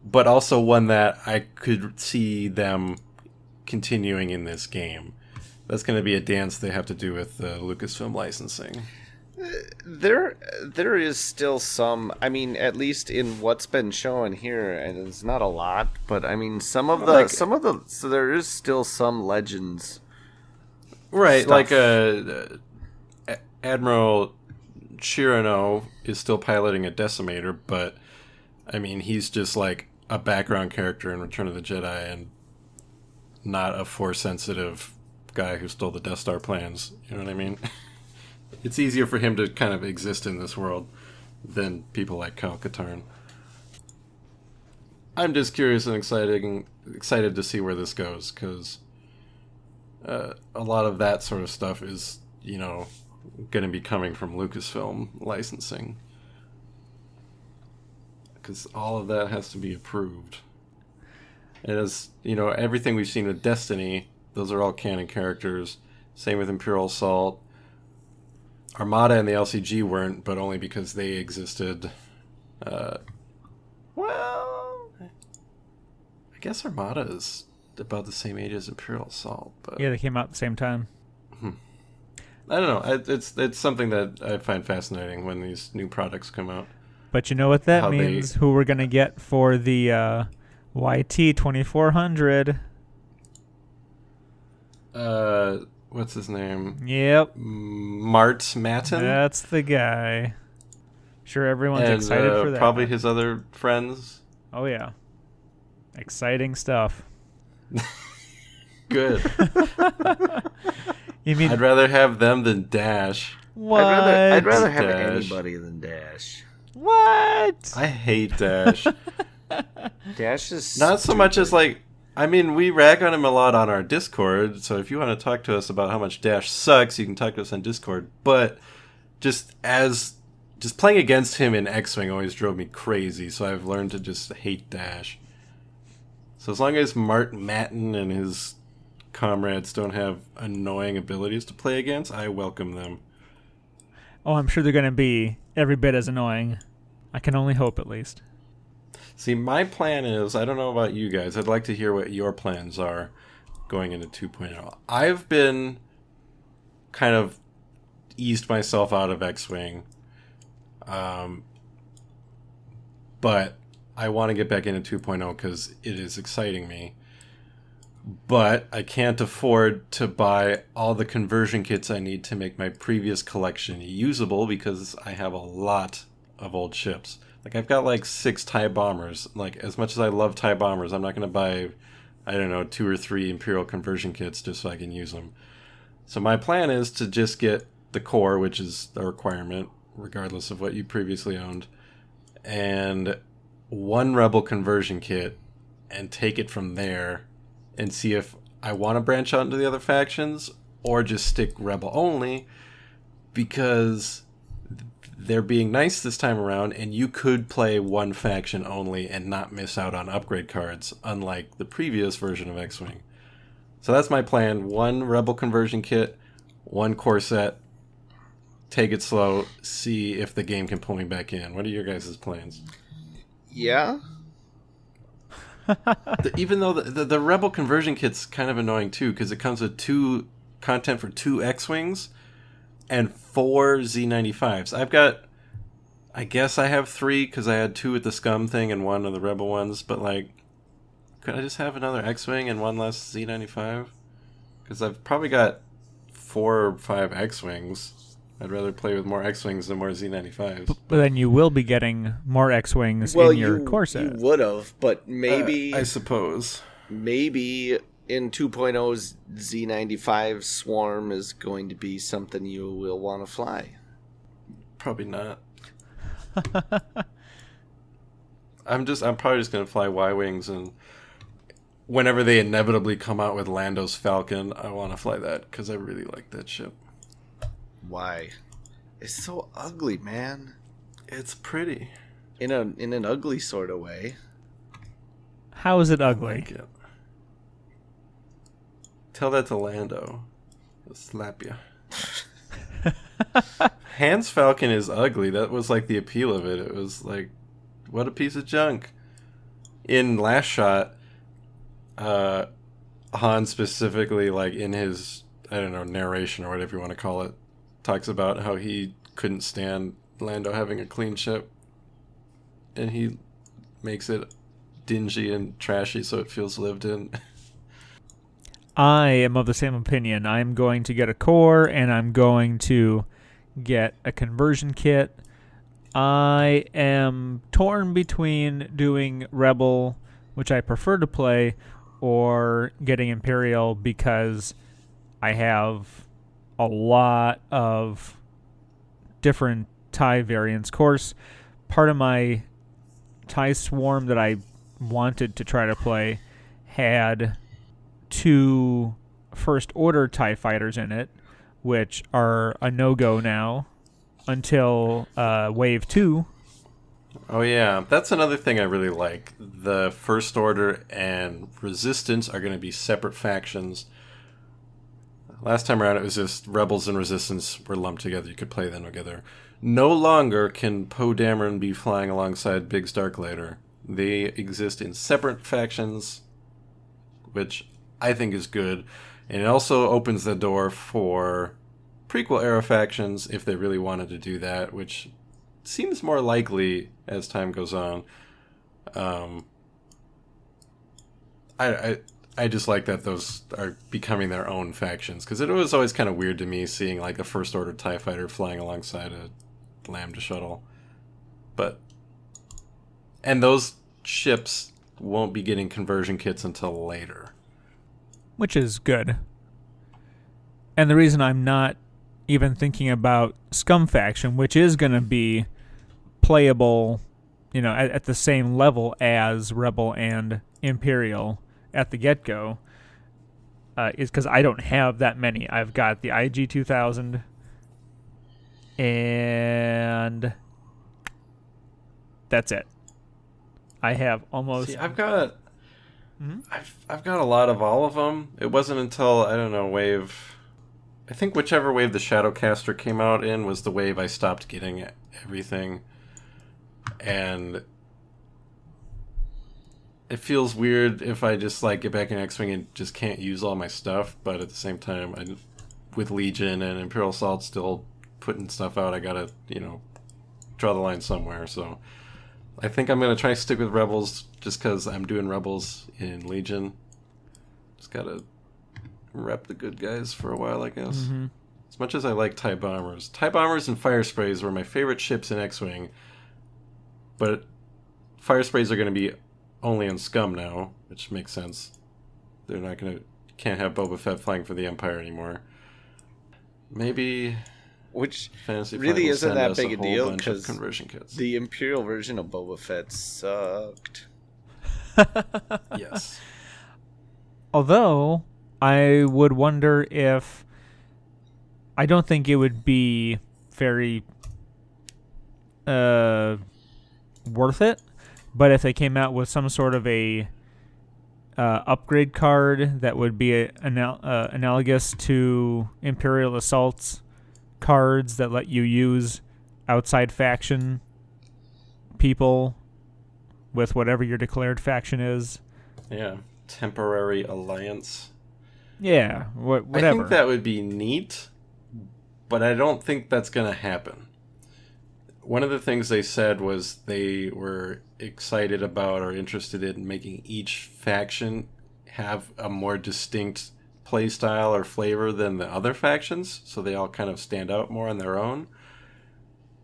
But also one that I could see them continuing in this game. That's going to be a dance they have to do with Lucasfilm licensing. There is still some. I mean, at least in what's been shown here, and it's not a lot, but I mean, some of the. So there is still some legends. Right, stuff. like Admiral Chirano is still piloting a decimator, but I mean, he's just like a background character in Return of the Jedi and not a Force-sensitive guy who stole the Death Star plans. You know what I mean? It's easier for him to kind of exist in this world than people like Kyle Katarn. I'm just curious and excited to see where this goes, because a lot of that sort of stuff is, you know, going to be coming from Lucasfilm licensing. Because all of that has to be approved. And as, you know, everything we've seen with Destiny, those are all canon characters. Same with Imperial Assault. Armada and the LCG weren't, but only because they existed. Well, I guess Armada is about the same age as Imperial Assault. But Yeah, they came out at the same time. I don't know. It's something that I find fascinating when these new products come out. But you know what that How means? Who we're going to get for the YT 2400. What's his name? Yep. Mart Matin? That's the guy. Sure, everyone's and, excited for that. Probably his other friends. Oh, yeah. Exciting stuff. Good. You mean I'd rather have them than Dash. what? I'd rather have Dash. anybody than Dash. What? I hate Dash. Dash is Not so much as like, I mean, we rag on him a lot on our Discord, so if you want to talk to us about how much Dash sucks, you can talk to us on Discord, but just playing against him in X-Wing always drove me crazy, so I've learned to just hate Dash. So as long as Martin Matin and his comrades don't have annoying abilities to play against, I welcome them. Oh, I'm sure they're going to be every bit as annoying. I can only hope, at least. See, my plan is, I don't know about you guys, I'd like to hear what your plans are going into 2.0. I've been kind of eased myself out of X-Wing, but I want to get back into 2.0 because it is exciting me. But I can't afford to buy all the conversion kits I need to make my previous collection usable because I have a lot of old ships. Like, I've got like 6 TIE bombers. Like, as much as I love TIE bombers, I'm not going to buy, I don't know, 2 or 3 Imperial conversion kits just so I can use them. So my plan is to just get the core, which is a requirement, regardless of what you previously owned, and 1 Rebel conversion kit, and take it from there and see if I want to branch out into the other factions or just stick Rebel only, because they're being nice this time around, and you could play one faction only and not miss out on upgrade cards, unlike the previous version of X-Wing. So that's my plan. 1 Rebel conversion kit, 1 core set, take it slow, see if the game can pull me back in. What are your guys' plans? Yeah. Even though the Rebel conversion kit's kind of annoying too, because it comes with 2 content for 2 X-Wings and 4 Z95s. I guess I have 3 because I had 2 at the Scum thing and 1 of the Rebel ones, but like, could I just have another X-Wing and 1 less Z95? Because I've probably got 4 or 5 X-Wings. I'd rather play with more X-Wings than more Z95s. But then you will be getting more X-Wings in your core set. You would have, but maybe... I suppose. Maybe in 2.0's Z95 Swarm is going to be something you will want to fly. Probably not. I'm probably just going to fly Y-Wings, and whenever they inevitably come out with Lando's Falcon, I want to fly that because I really like that ship. Why? It's so ugly, man. It's pretty. In an ugly sort of way. How is it I ugly? like it. Tell that to Lando. He'll slap you. Han's Falcon is ugly. That was like the appeal of it. It was like, what a piece of junk. In Last Shot, Han specifically, like in his, I don't know, narration or whatever you want to call it, talks about how he couldn't stand Lando having a clean ship, and he makes it dingy and trashy so it feels lived in. I am of the same opinion. I'm going to get a core, and I'm going to get a conversion kit. I am torn between doing Rebel, which I prefer to play, or getting Imperial because I have a lot of different TIE variants. Of course, part of my TIE Swarm that I wanted to try to play had 2 First Order TIE fighters in it, which are a no-go now until Wave 2. Oh yeah, that's another thing I really like. The First Order and Resistance are going to be separate factions. Last time around it was just Rebels and Resistance were lumped together. You could play them together. No longer can Poe Dameron be flying alongside Biggs Darklighter. They exist in separate factions, which I think is good. And it also opens the door for prequel-era factions if they really wanted to do that, which seems more likely as time goes on. I just like that those are becoming their own factions, because it was always kind of weird to me seeing like a First Order TIE fighter flying alongside a Lambda shuttle. And those ships won't be getting conversion kits until later. Which is good. And the reason I'm not even thinking about Scum Faction, which is going to be playable, at the same level as Rebel and Imperial at the get-go, is because I don't have that many. I've got the IG-2000, and that's it. I have almost... See, I've got a lot of all of them. It wasn't until, I don't know, I think whichever wave the Shadowcaster came out in was the wave I stopped getting everything. And it feels weird if I just get back in X-Wing and just can't use all my stuff, but at the same time, with Legion and Imperial Assault still putting stuff out, I gotta, draw the line somewhere. So I think I'm gonna try to stick with Rebels just because I'm doing Rebels in Legion. Just gotta rep the good guys for a while, I guess. Mm-hmm. As much as I like TIE Bombers. TIE Bombers and Fire Sprays were my favorite ships in X-Wing, but Fire Sprays are going to be only in Scum now, which makes sense. They're not going to... Can't have Boba Fett flying for the Empire anymore. Maybe... Which Fantasy really Flight will isn't send that us big a whole deal, bunch of because conversion kits. the Imperial version of Boba Fett sucked. Yes. Although, I would wonder if... I don't think it would be very worth it, but if they came out with some sort of a upgrade card that would be analogous to Imperial Assault's cards that let you use outside faction people with whatever your declared faction is. Yeah. Temporary alliance. Yeah, whatever. I think that would be neat, but I don't think that's going to happen. One of the things they said was they were excited about or interested in making each faction have a more distinct play style or flavor than the other factions, so they all kind of stand out more on their own.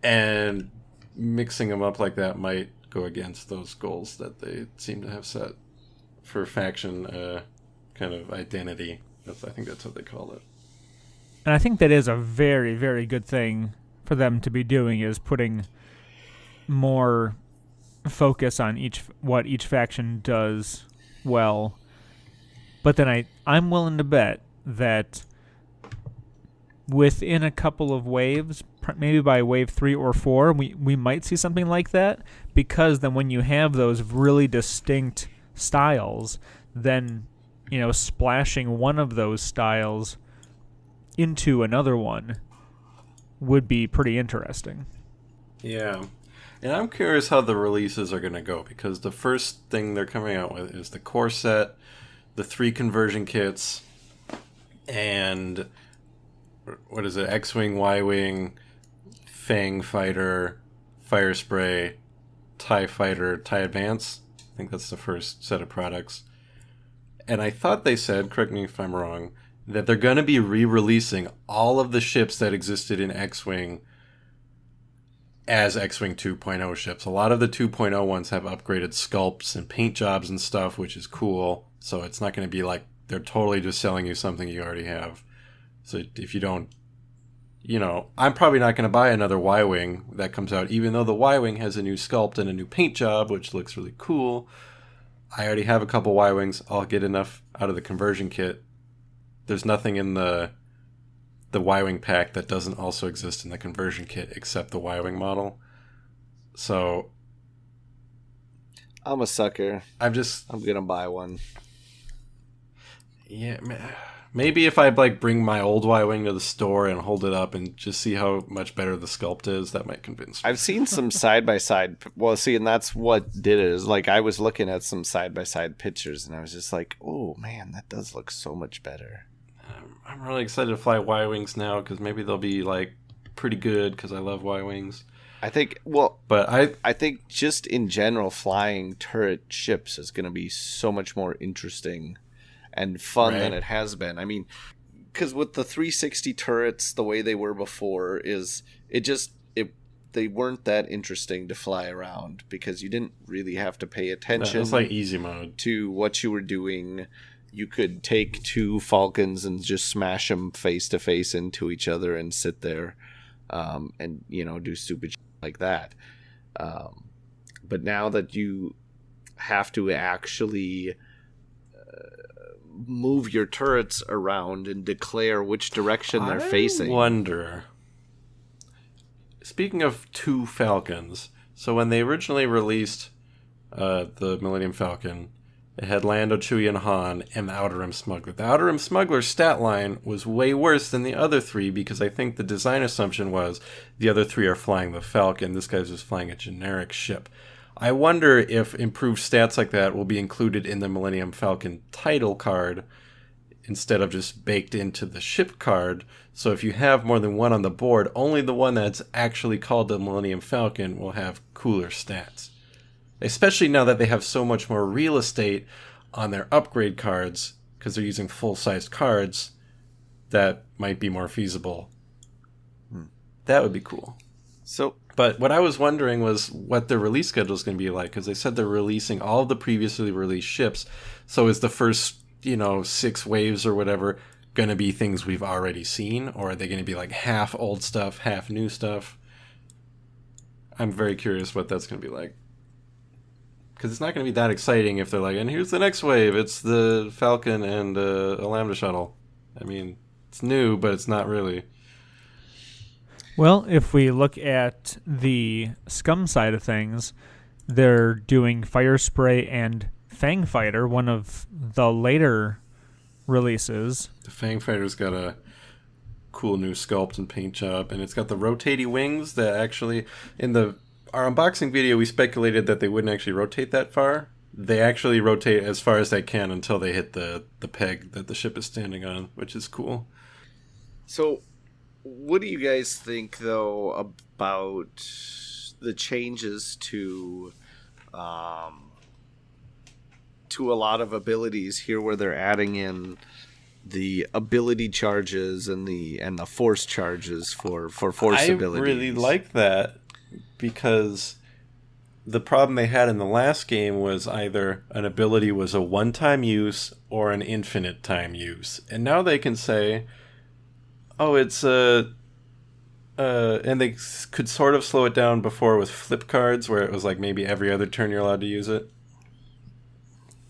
And mixing them up like that might go against those goals that they seem to have set for faction kind of identity. I think that's what they call it. And I think that is a very, very good thing for them to be doing, is putting more focus on what each faction does well. But then I'm willing to bet that within a couple of waves, maybe by wave 3 or 4, we might see something like that, because then when you have those really distinct styles, then splashing one of those styles into another one would be pretty interesting. Yeah. And I'm curious how the releases are going to go, because the first thing they're coming out with is the core set, the 3 conversion kits, and what is it, X-Wing, Y-Wing, Fang Fighter, Fire Spray, TIE Fighter, TIE Advance. I think that's the first set of products. And I thought they said, correct me if I'm wrong, that they're going to be re-releasing all of the ships that existed in X-Wing as X-Wing 2.0 ships. A lot of the 2.0 ones have upgraded sculpts and paint jobs and stuff, which is cool. So it's not going to be like they're totally just selling you something you already have. So if you don't, I'm probably not going to buy another Y-Wing that comes out, even though the Y-Wing has a new sculpt and a new paint job, which looks really cool. I already have a couple Y-Wings. I'll get enough out of the conversion kit. There's nothing in the Y-Wing pack that doesn't also exist in the conversion kit except the Y-Wing model. So I'm a sucker. I'm gonna buy one. Yeah, maybe if I bring my old Y-Wing to the store and hold it up and just see how much better the sculpt is, that might convince me. I've seen some side-by-side. Well, see, and that's what did it. Is I was looking at some side-by-side pictures, and I was just like, "Oh man, that does look so much better." I'm really excited to fly Y-Wings now because maybe they'll be pretty good because I love Y-Wings. I think. But I think just in general, flying turret ships is going to be so much more interesting and fun than it has been. I mean, because with the 360 turrets, the way they were before is they weren't that interesting to fly around because you didn't really have to pay attention. It's like easy mode to what you were doing. You could take two Falcons and just smash them face to face into each other and sit there, and do stupid shit like that. But now that you have to actually move your turrets around and declare which direction they're facing. I wonder. Speaking of two Falcons, so when they originally released the Millennium Falcon, it had Lando, Chewie, and Han, and the Outer Rim Smuggler. The Outer Rim Smuggler's stat line was way worse than the other three because I think the design assumption was the other three are flying the Falcon. This guy's just flying a generic ship. I wonder if improved stats like that will be included in the Millennium Falcon title card instead of just baked into the ship card. So if you have more than one on the board, only the one that's actually called the Millennium Falcon will have cooler stats. Especially now that they have so much more real estate on their upgrade cards, because they're using full-sized cards, that might be more feasible. That would be cool. But what I was wondering was what their release schedule is going to be like, because they said they're releasing all of the previously released ships. So is the first, 6 waves or whatever going to be things we've already seen, or are they going to be half old stuff, half new stuff? I'm very curious what that's going to be like. Because it's not going to be that exciting if they're and here's the next wave. It's the Falcon and a Lambda shuttle. I mean, it's new, but it's not really. Well, if we look at the Scum side of things, they're doing Fire Spray and Fang Fighter, one of the later releases. The Fang Fighter's got a cool new sculpt and paint job, and it's got the rotating wings that actually, in our unboxing video, we speculated that they wouldn't actually rotate that far. They actually rotate as far as they can until they hit the peg that the ship is standing on, which is cool. So, what do you guys think, though, about the changes to a lot of abilities here, where they're adding in the ability charges and the force charges for force abilities? I really like that. Because the problem they had in the last game was either an ability was a one-time use or an infinite time use. And now they can say, oh, it's and they could sort of slow it down before with flip cards, where it was maybe every other turn you're allowed to use it.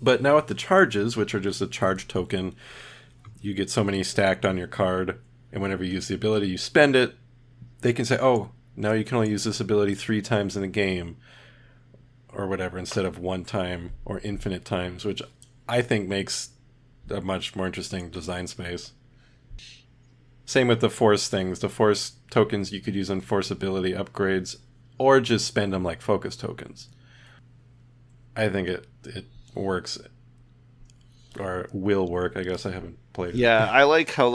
But now with the charges, which are just a charge token, you get so many stacked on your card, and whenever you use the ability, you spend it. They can say, oh, now you can only use this ability 3 times in the game, or whatever, instead of 1 time or infinite times, which I think makes a much more interesting design space. Same with the force things. The force tokens you could use on force ability upgrades, or just spend them like focus tokens. I think it works, or will work. I guess I haven't played it. Yeah, I like how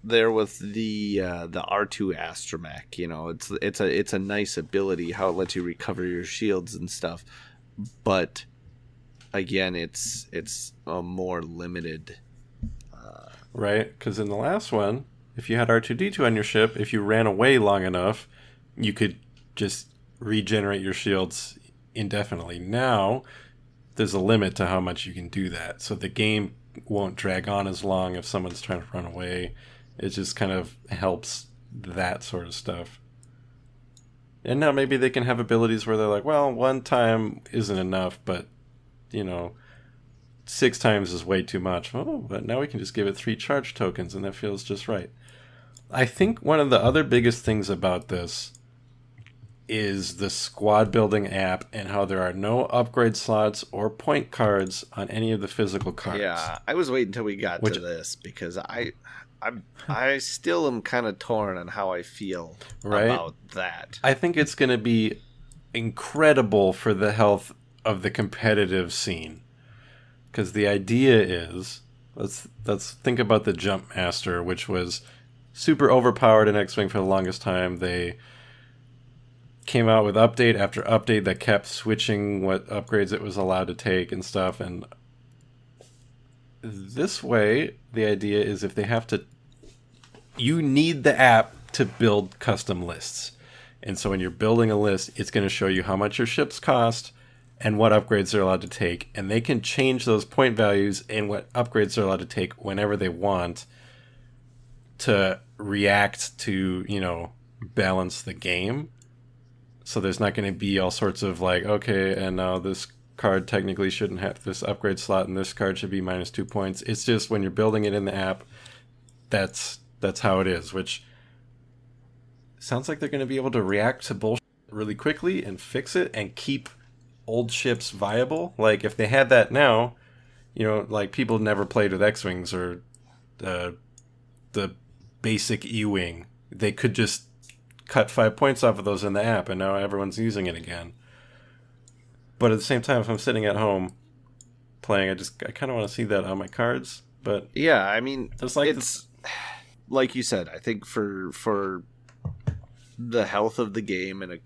there with the R2 Astromech. You know, it's a nice ability how it lets you recover your shields and stuff, but again, it's a more limited. Right, because in the last one, if you had R2-D2 on your ship, if you ran away long enough, you could just regenerate your shields indefinitely. Now, there's a limit to how much you can do that. So the game won't drag on as long if someone's trying to run away. It just kind of helps that sort of stuff. And now maybe they can have abilities where they're like, well, one time isn't enough, but, 6 times is way too much. Oh, but now we can just give it 3 charge tokens, and that feels just right. I think one of the other biggest things about this is the squad building app and how there are no upgrade slots or point cards on any of the physical cards. Yeah, I was waiting until we got to this because I still am kind of torn on how I feel about that. I think it's going to be incredible for the health of the competitive scene. Because the idea is, let's think about the Jump Master, which was super overpowered in X-Wing for the longest time. They came out with update after update that kept switching what upgrades it was allowed to take and stuff. And this way, the idea is if they have to... You need the app to build custom lists. And so when you're building a list, it's going to show you how much your ships cost and what upgrades they're allowed to take. And they can change those point values and what upgrades they're allowed to take whenever they want to react to, balance the game. So there's not going to be all sorts of like, okay, and now this card technically shouldn't have this upgrade slot and this card should be minus 2 points. It's just when you're building it in the app, that's how it is, which sounds like they're going to be able to react to bullshit really quickly and fix it and keep old ships viable. Like if they had that now, like people never played with X-Wings or the basic E-Wing. They could just cut 5 points off of those in the app and now everyone's using it again. But at the same time, if I'm sitting at home playing, I kind of want to see that on my cards. But yeah, I mean, it's like you said, I think for the health of the game and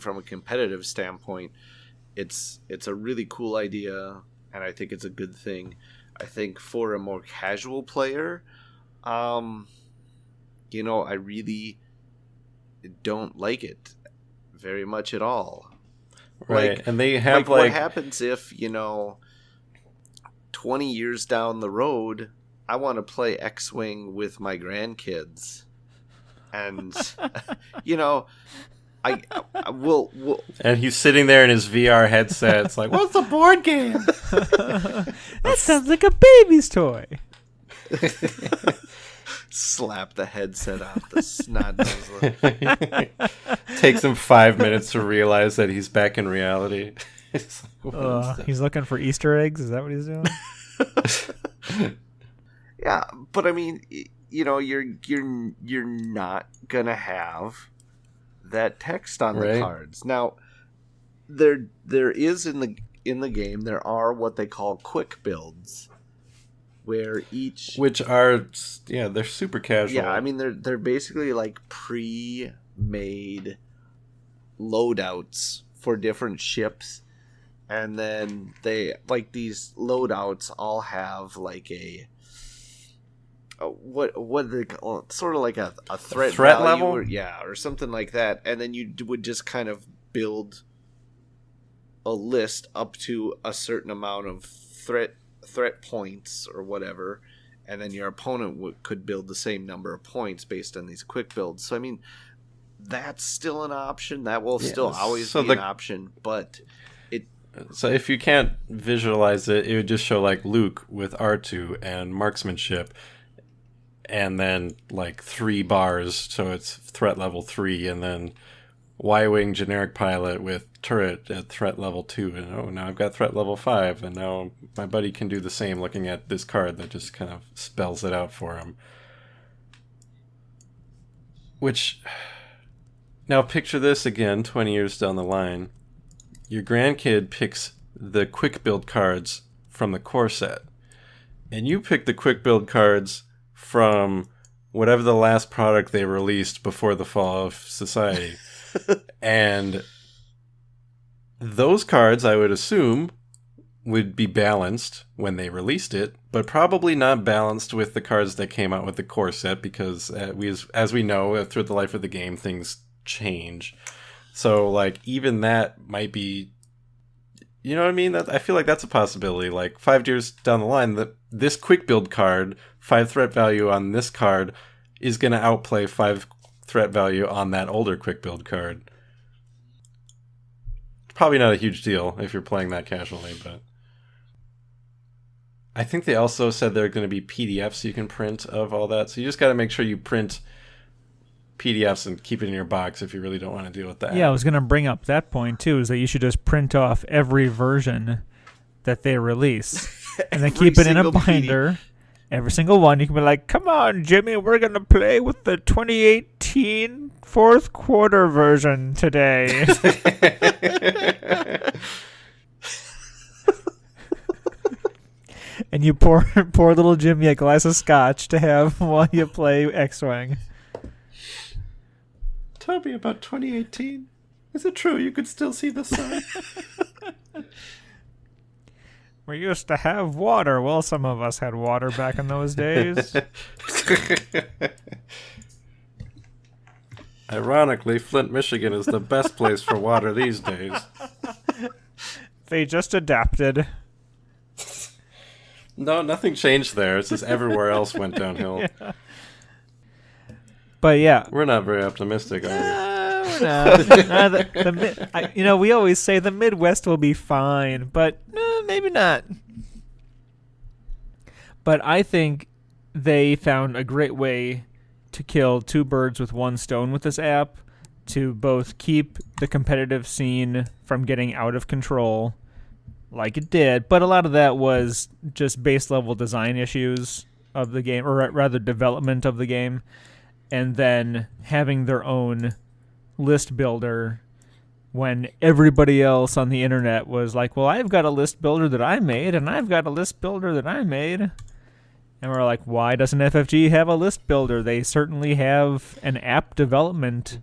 from a competitive standpoint, it's a really cool idea, and I think it's a good thing. I think for a more casual player, I really don't like it very much at all. Right, and they have what happens if 20 years down the road, I want to play X-Wing with my grandkids, and I will. And he's sitting there in his VR headset. It's like, what's the board game? That sounds like a baby's toy. Slap the headset off the snot nose. Takes him 5 minutes to realize that he's back in reality. He's looking for Easter eggs. Is that what he's doing? Yeah, but I mean, you're not gonna have that text on the cards. Now, there is in the game there are what they call quick builds, where which are they're super casual. Yeah, I mean they're basically like pre-made loadouts for different ships, and then they like these loadouts all have like a what do they call it? Sort of like a threat level, or something like that, and then you would just kind of build a list up to a certain amount of threat points or whatever, and then your opponent could build the same number of points based on these quick builds. So I mean, that's still an option. That will still always be an option, but so if you can't visualize it, it would just show like Luke with R2 and marksmanship, and then like 3 bars, so it's threat level 3, and then Y-Wing generic pilot with turret at threat level 2, and now I've got threat level 5, and now my buddy can do the same looking at this card that just kind of spells it out for him. Which, now picture this again, 20 years down the line. Your grandkid picks the quick build cards from the core set, and you pick the quick build cards from whatever the last product they released before the fall of society. And those cards, I would assume, would be balanced when they released it, but probably not balanced with the cards that came out with the core set, because as we know, through the life of the game, things change. So, like, even that might be, you know what I mean? I feel like that's a possibility. Like, 5 years down the line, this quick build card, 5 threat value on this card, is going to outplay 5 threat value on that older quick build card. Probably not a huge deal if you're playing that casually, but I think they also said there are going to be PDFs you can print of all that. So you just got to make sure you print PDFs and keep it in your box if you really don't want to deal with that. Yeah, I was going to bring up that point too, is that you should just print off every version that they release and then keep it in a binder. Every single one. You can be like, come on, Jimmy, we're going to play with the 2018 fourth quarter version today. And you pour little Jimmy a glass of scotch to have while you play X-Wing. Tell me about 2018. Is it true you could still see the sun? We used to have water. Well, some of us had water back in those days. Ironically, Flint, Michigan is the best place for water these days. They just adapted. No, nothing changed there. It's just everywhere else went downhill. Yeah. But yeah. We're not very optimistic, are we? We're not. We always say the Midwest will be fine, but maybe not. But I think they found a great way to kill 2 birds with 1 stone with this app, to both keep the competitive scene from getting out of control like it did, but a lot of that was just base level design issues of the game, or rather development of the game, and then having their own list builder when everybody else on the internet was like, well, I've got a list builder that I made, and I've got a list builder that I made. And we're like, why doesn't FFG have a list builder? They certainly have an app development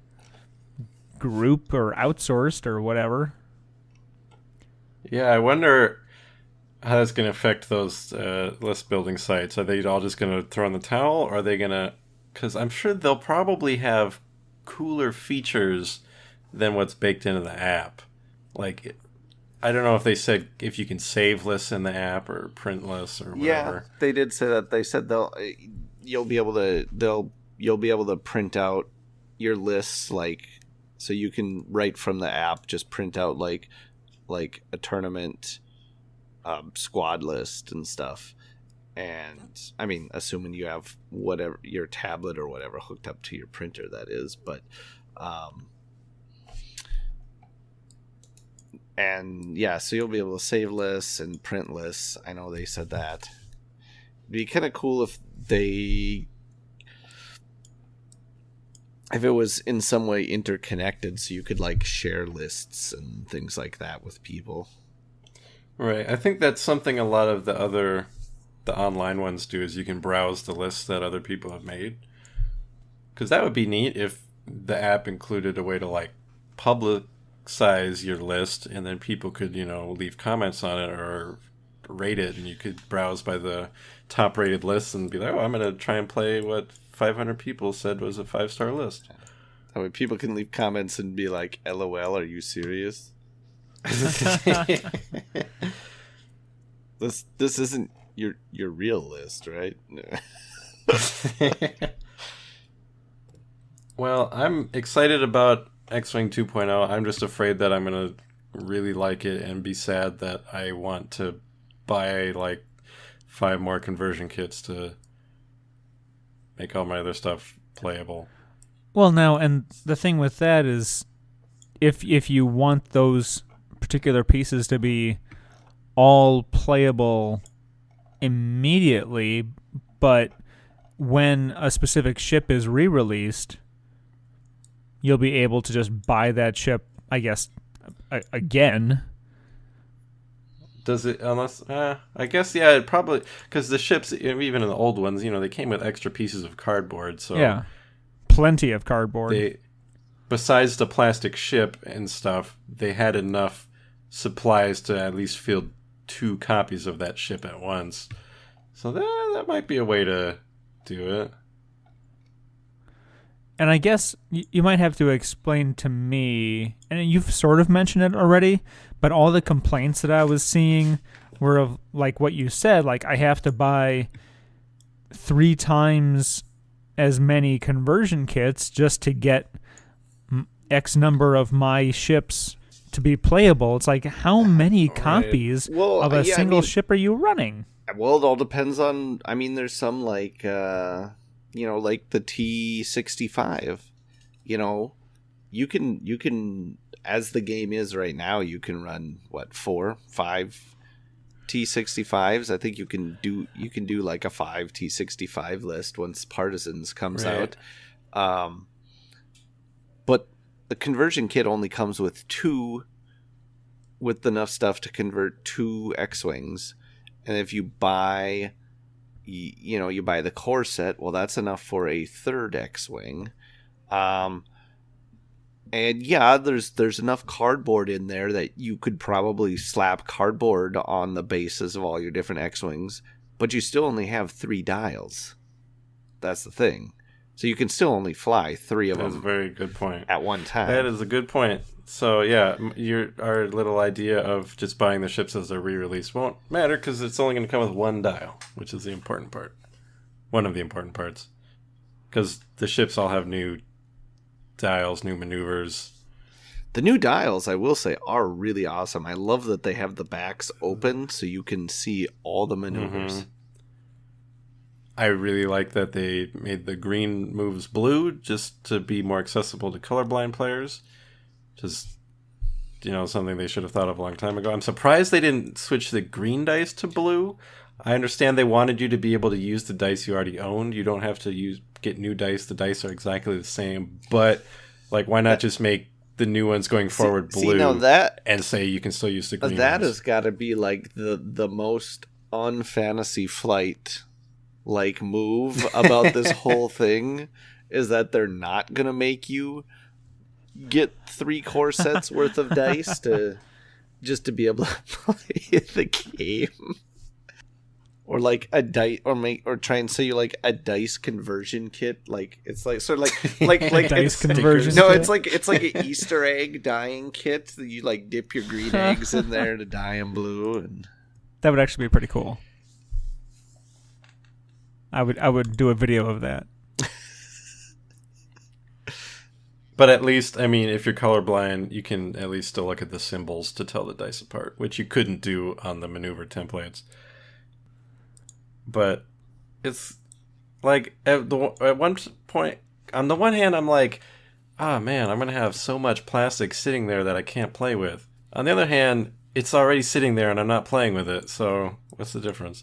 group or outsourced or whatever. Yeah, I wonder how that's going to affect those list building sites. Are they all just going to throw in the towel, or are they going to... Because I'm sure they'll probably have cooler features than what's baked into the app. Like, I don't know if they said if you can save lists in the app or print lists or whatever. Yeah, they did say that. They said you'll be able to print out your lists, like, so you can right from the app just print out like a tournament squad list and stuff. And I mean, assuming you have whatever your tablet or whatever hooked up to your printer, that is, but and yeah, so you'll be able to save lists and print lists. I know they said that. It'd be kind of cool if it was in some way interconnected, so you could like share lists and things like that with people. Right. I think that's something a lot of the online ones do, is you can browse the lists that other people have made. Because that would be neat if the app included a way to like publicize your list, and then people could, leave comments on it or rate it, and you could browse by the top rated lists and be like, oh, I'm going to try and play what 500 people said was a 5-star list. That way people can leave comments and be like, LOL, are you serious? This isn't your real list, right? Well, I'm excited about X-Wing 2.0. I'm just afraid that I'm going to really like it and be sad that I want to buy like 5 more conversion kits to make all my other stuff playable. Well, now, and the thing with that is, if you want those particular pieces to be all playable immediately, but when a specific ship is re-released, you'll be able to just buy that ship, I guess, again. Does it? Unless I guess it probably, because the ships, even in the old ones, they came with extra pieces of cardboard. So Yeah, plenty of cardboard. They, besides the plastic ship and stuff, they had enough supplies to at least field 2 copies of that ship at once. So that might be a way to do it. And I guess you might have to explain to me, and you've sort of mentioned it already, but all the complaints that I was seeing were of like what you said, like I have to buy 3 times as many conversion kits just to get X number of my ships to be playable. It's like, how many copies of a single ship are you running? Well, it all depends on, there's some like, like the T65, you can, as the game is right now, you can run 4, 5 T65s. I think you can do like a 5 T65 list once Partisans comes out. But the conversion kit only comes with enough stuff to convert 2 X-Wings. And if you buy, you buy the core set, well, that's enough for a 3rd X-Wing. And yeah, there's enough cardboard in there that you could probably slap cardboard on the bases of all your different X-Wings, but you still only have 3 dials. That's the thing. So you can still only fly 3 of them. That's a very good point. At one time. That is a good point. So yeah, our little idea of just buying the ships as a re-release won't matter because it's only going to come with 1 dial, which is the important part. One of the important parts. Because the ships all have new dials, new maneuvers. The new dials, I will say, are really awesome. I love that they have the backs open so you can see all the maneuvers. Mm-hmm. I really like that they made the green moves blue just to be more accessible to colorblind players. Just, something they should have thought of a long time ago. I'm surprised they didn't switch the green dice to blue. I understand they wanted you to be able to use the dice you already owned. You don't have to get new dice. The dice are exactly the same. But, why not just make the new ones going forward blue and say you can still use the green That ones? has got to be, the most un-Fantasy Flight move about this whole thing is that they're not going to make you get 3 core sets worth of dice to be able to play the game, or a dice, or try and sell you a dice conversion kit. It's sort of like dice conversion. No, kit? it's like an Easter egg dyeing kit that you dip your green eggs in there to dye them blue, and that would actually be pretty cool. I would do a video of that. But at least, if you're colorblind, you can at least still look at the symbols to tell the dice apart, which you couldn't do on the maneuver templates. But it's at one point, on the one hand, I'm like, man, I'm going to have so much plastic sitting there that I can't play with. On the other hand, it's already sitting there and I'm not playing with it, so what's the difference?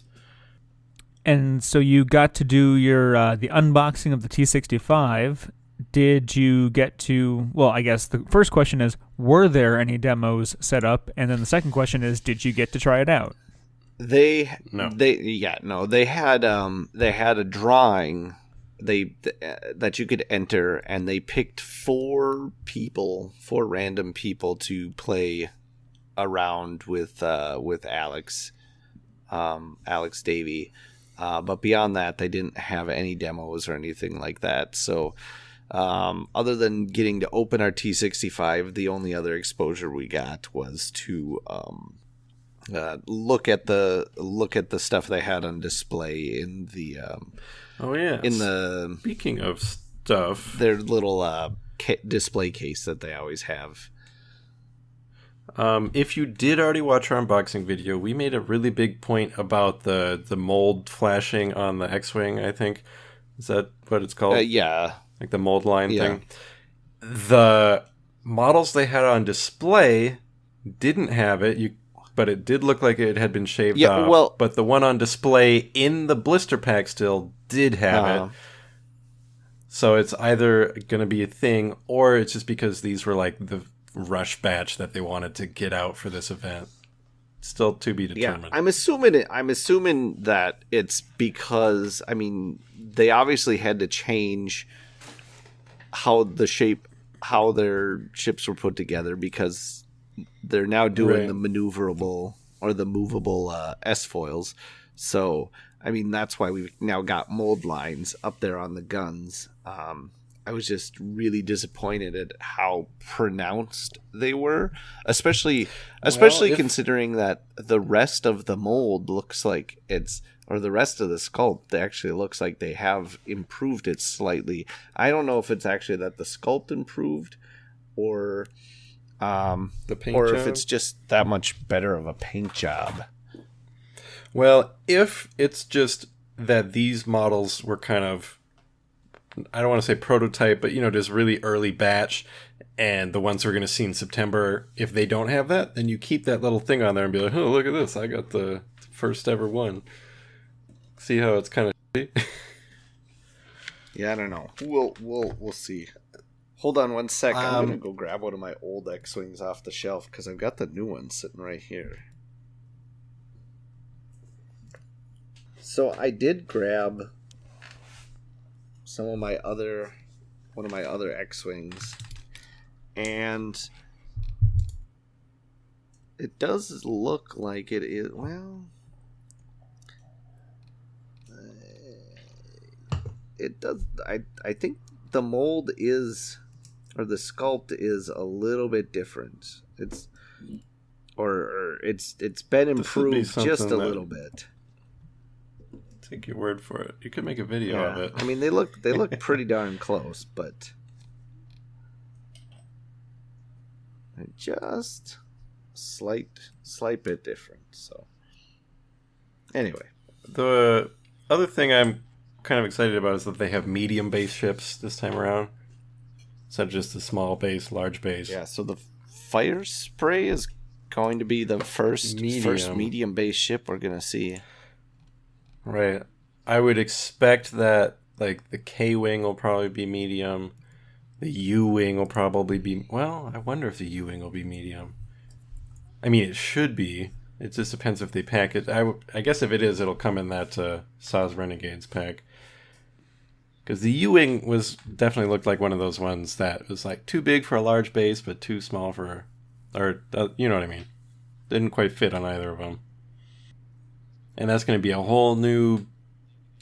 And so you got to do your the unboxing of the T65. Did you get to... Well, I guess the first question is, were there any demos set up? And then the second question is, did you get to try it out? They had a drawing that you could enter, and they picked 4 random people to play around with Alex Davey. But beyond that, they didn't have any demos or anything like that. So other than getting to open our T65, the only other exposure we got was to look at the stuff they had on display in the speaking of stuff, their little display case that they always have. If you did already watch our unboxing video, we made a really big point about the mold flashing on the X-Wing, I think. Is that what it's called? Yeah. Like the mold line thing. The models they had on display didn't have it, but it did look like it had been shaved off. Well, but the one on display in the blister pack still did have it. So it's either going to be a thing, or it's just because these were like the rush batch that they wanted to get out for this event. still to be Yeah, determined. I'm assuming that it's because, I mean, they obviously had to change how their ships were put together, because they're now doing Right. the maneuverable or the movable S-foils. So, I mean, that's why we've now got mold lines up there on the guns. I was just really disappointed at how pronounced they were, especially considering that the rest of the mold looks like the rest of the sculpt actually looks like they have improved it slightly. I don't know if it's actually that the sculpt improved or The paint or job? if it's just that much better of a paint job. Well, if it's just that these models were kind of, I don't want to say prototype, but, just really early batch, and the ones we're going to see in September, if they don't have that, then you keep that little thing on there and be like, oh, look at this, I got the first ever one. See how it's kind of Yeah, I don't know. We'll see. Hold on one sec. I'm gonna go grab one of my old X-wings off the shelf because I've got the new one sitting right here. So I did grab one of my other X-wings, and it does look like it is. Well, it does. I think the mold is, or the sculpt is a little bit different. It's been improved just a little bit. Take your word for it. You could make a video of it. I mean, they look pretty darn close, but just slight bit different. So anyway, The other thing I'm kind of excited about is that they have medium base ships this time around. Instead of just the small base, large base. yeah. So the fire spray is going to be the first medium base ship we're gonna see. Right. I would expect that, like, the K-Wing will probably be medium. The U-Wing will probably be... Well, I wonder if the U-Wing will be medium. I mean, it should be. It just depends if they pack it. I guess if it is, it'll come in that Saz Renegades pack. Because the U-Wing definitely looked like one of those ones that was, like, too big for a large base, but too small for... Or, you know what I mean. Didn't quite fit on either of them. And that's going to be a whole new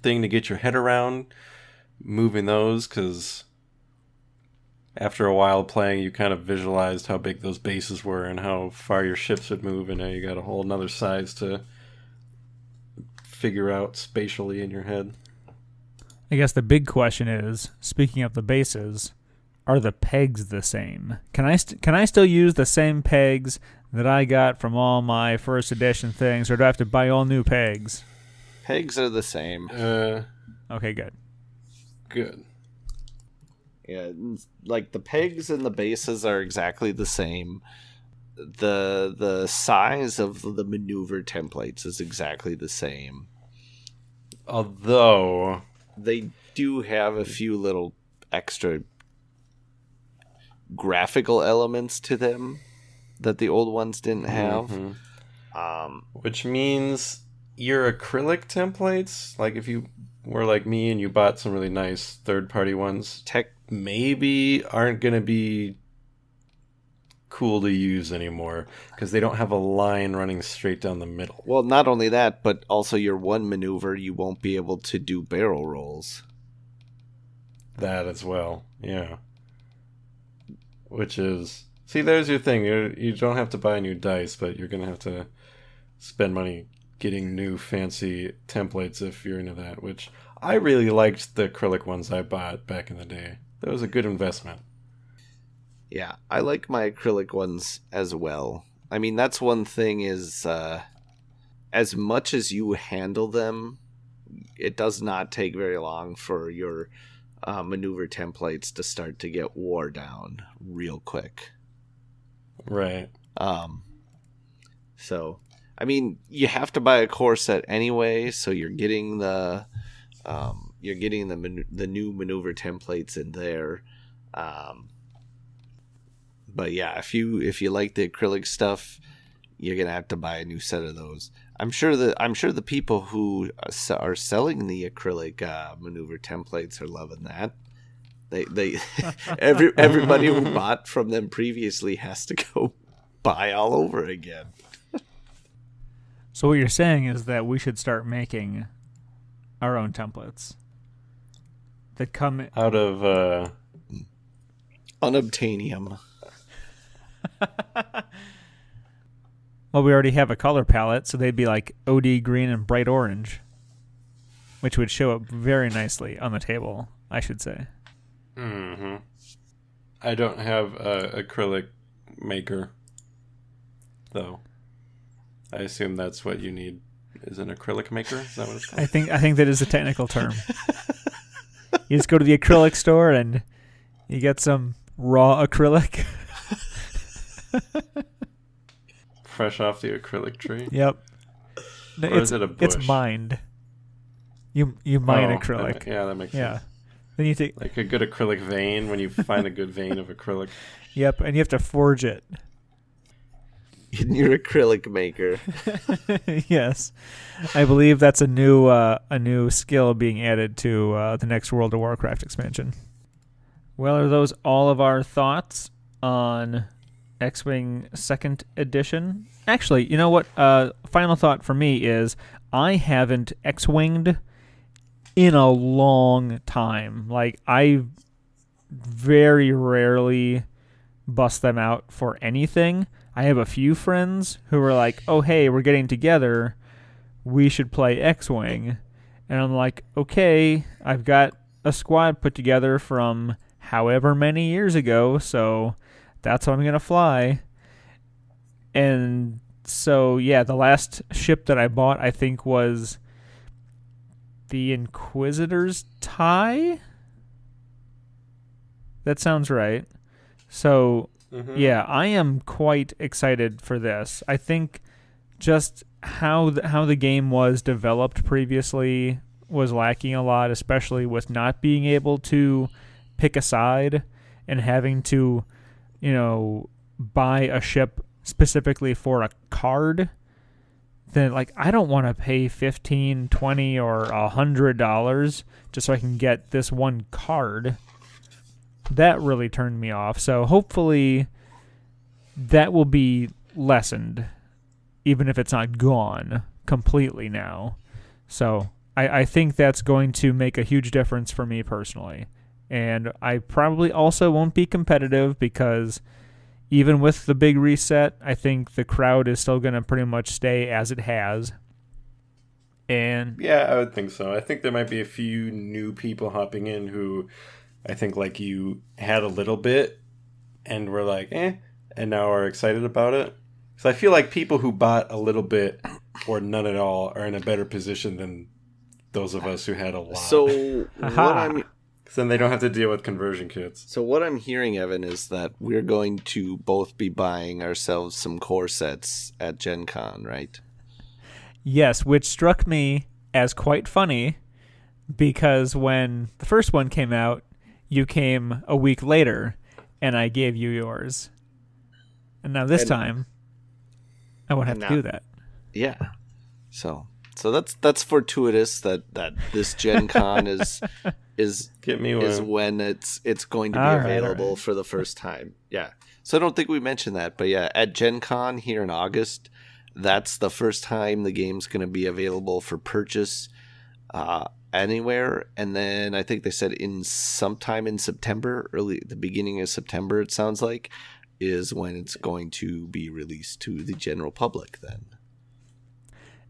thing to get your head around, moving those, because after a while playing, you kind of visualized how big those bases were and how far your ships would move, and now you got a whole nother size to figure out spatially in your head. I guess the big question is, speaking of the bases, are the pegs the same? Can I still use the same pegs that I got from all my first edition things, or do I have to buy all new pegs? Pegs are the same. Okay, good. Good. Yeah, like the pegs and the bases are exactly the same. The size of the maneuver templates is exactly the same. Although they do have a few little extra graphical elements to them that the old ones didn't have. Mm-hmm. Which means your acrylic templates, like if you were like me and you bought some really nice third-party ones, maybe aren't going to be cool to use anymore because they don't have a line running straight down the middle. Well, not only that, but also your one maneuver, you won't be able to do barrel rolls. That as well, yeah. Which is... See, there's your thing. You don't have to buy new dice, but you're going to have to spend money getting new fancy templates if you're into that, which I really liked the acrylic ones I bought back in the day. That was a good investment. Yeah, I like my acrylic ones as well. I mean, that's one thing is, as much as you handle them, it does not take very long for your maneuver templates to start to get wore down real quick. Right. So, I mean, you have to buy a core set anyway, so you're getting the new maneuver templates in there. But yeah, if you like the acrylic stuff, you're gonna have to buy a new set of those. I'm sure the people who are selling the acrylic maneuver templates are loving that. They everybody who bought from them previously has to go buy all over again. So what you're saying is that we should start making our own templates that come out of unobtainium. Well, we already have a color palette, so they'd be like OD green and bright orange, which would show up very nicely on the table, I should say. Mm-hmm. I don't have a acrylic maker, though. I assume that's what you need, is an acrylic maker? Is that what it's called? I think that is a technical term. You just go to the acrylic store and you get some raw acrylic. Fresh off the acrylic tree? Yep. Or is it a bush? It's mined. You mine acrylic. That makes sense. Then you take like a good acrylic vein when you find a good vein of acrylic. Yep, and you have to forge it. In your acrylic maker. Yes. I believe that's a new skill being added to the next World of Warcraft expansion. Well, are those all of our thoughts on X-Wing 2nd Edition? Actually, you know what? Final thought for me is I haven't X-Winged in a long time. Like, I very rarely bust them out for anything. I have a few friends who are like, oh, hey, we're getting together. We should play X-Wing. And I'm like, okay, I've got a squad put together from however many years ago, so that's what I'm going to fly. And so, yeah, the last ship that I bought, I think, was the Inquisitor's tie? That sounds right. So, yeah, I am quite excited for this. I think just how the game was developed previously was lacking a lot, especially with not being able to pick a side and having to, buy a ship specifically for a card. Then, like, I don't want to pay $15, $20, or $100 just so I can get this one card. That really turned me off. So hopefully that will be lessened, even if it's not gone completely now. So I think that's going to make a huge difference for me personally. And I probably also won't be competitive because even with the big reset, I think the crowd is still going to pretty much stay as it has. And yeah, I would think so. I think there might be a few new people hopping in who I think like you had a little bit and were like, and now are excited about it. So I feel like people who bought a little bit or none at all are in a better position than those of us who had a lot. So because then they don't have to deal with conversion kits. So what I'm hearing, Evan, is that we're going to both be buying ourselves some core sets at Gen Con, right? Yes, which struck me as quite funny because when the first one came out, you came a week later and I gave you yours. And now this time, I won't have to do that. Yeah. So that's fortuitous that this Gen Con is Get me is one. when it's going to be available for the first time. Yeah. So I don't think we mentioned that, but yeah, at Gen Con here in August, that's the first time the game's going to be available for purchase anywhere. And then I think they said sometime in September, the beginning of September, it sounds like, is when it's going to be released to the general public then.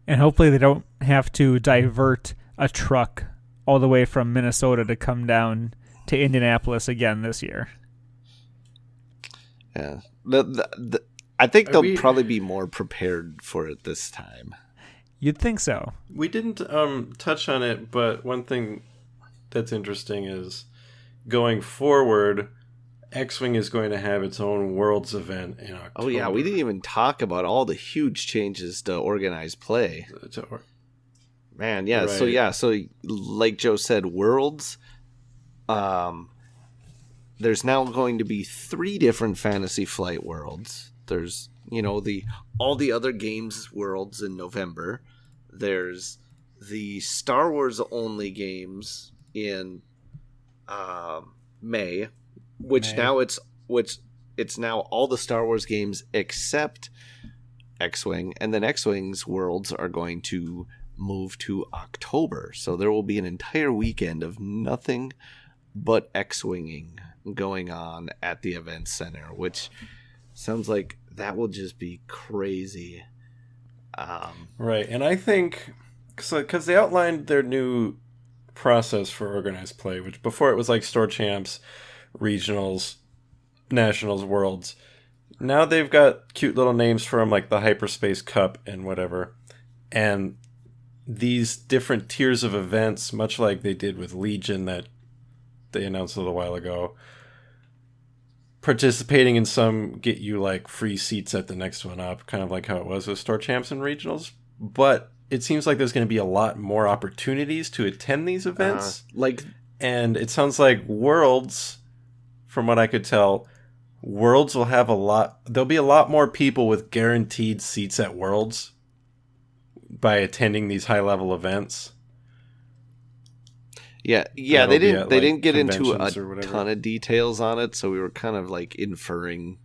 And hopefully they don't have to divert a truck all the way from Minnesota to come down to Indianapolis again this year. Yeah. I think they'll probably be more prepared for it this time. You'd think so. We didn't touch on it, but one thing that's interesting is going forward, X-Wing is going to have its own Worlds event in October. Oh yeah, we didn't even talk about all the huge changes to organized play. Man, yeah. Right. So like Joe said, Worlds. There's now going to be 3 different Fantasy Flight Worlds. There's all the other games worlds in November. There's the Star Wars only games in May, which it's now all the Star Wars games except X-Wing, and then X-Wing's worlds are going to move to October. So there will be an entire weekend of nothing but X-Winging going on at the event center, which sounds like that will just be crazy. Right, and I think because they outlined their new process for organized play, which before it was like store champs, regionals, nationals, worlds. Now they've got cute little names for them, like the Hyperspace Cup and whatever, and these different tiers of events, much like they did with Legion that they announced a little while ago. Participating in some get you like free seats at the next one up, kind of like how it was with store champs and regionals. But it seems like there's going to be a lot more opportunities to attend these events. And it sounds like Worlds, from what I could tell, Worlds will have there'll be a lot more people with guaranteed seats at Worlds by attending these high level events. Yeah, they didn't get into a ton of details on it, so we were kind of like inferring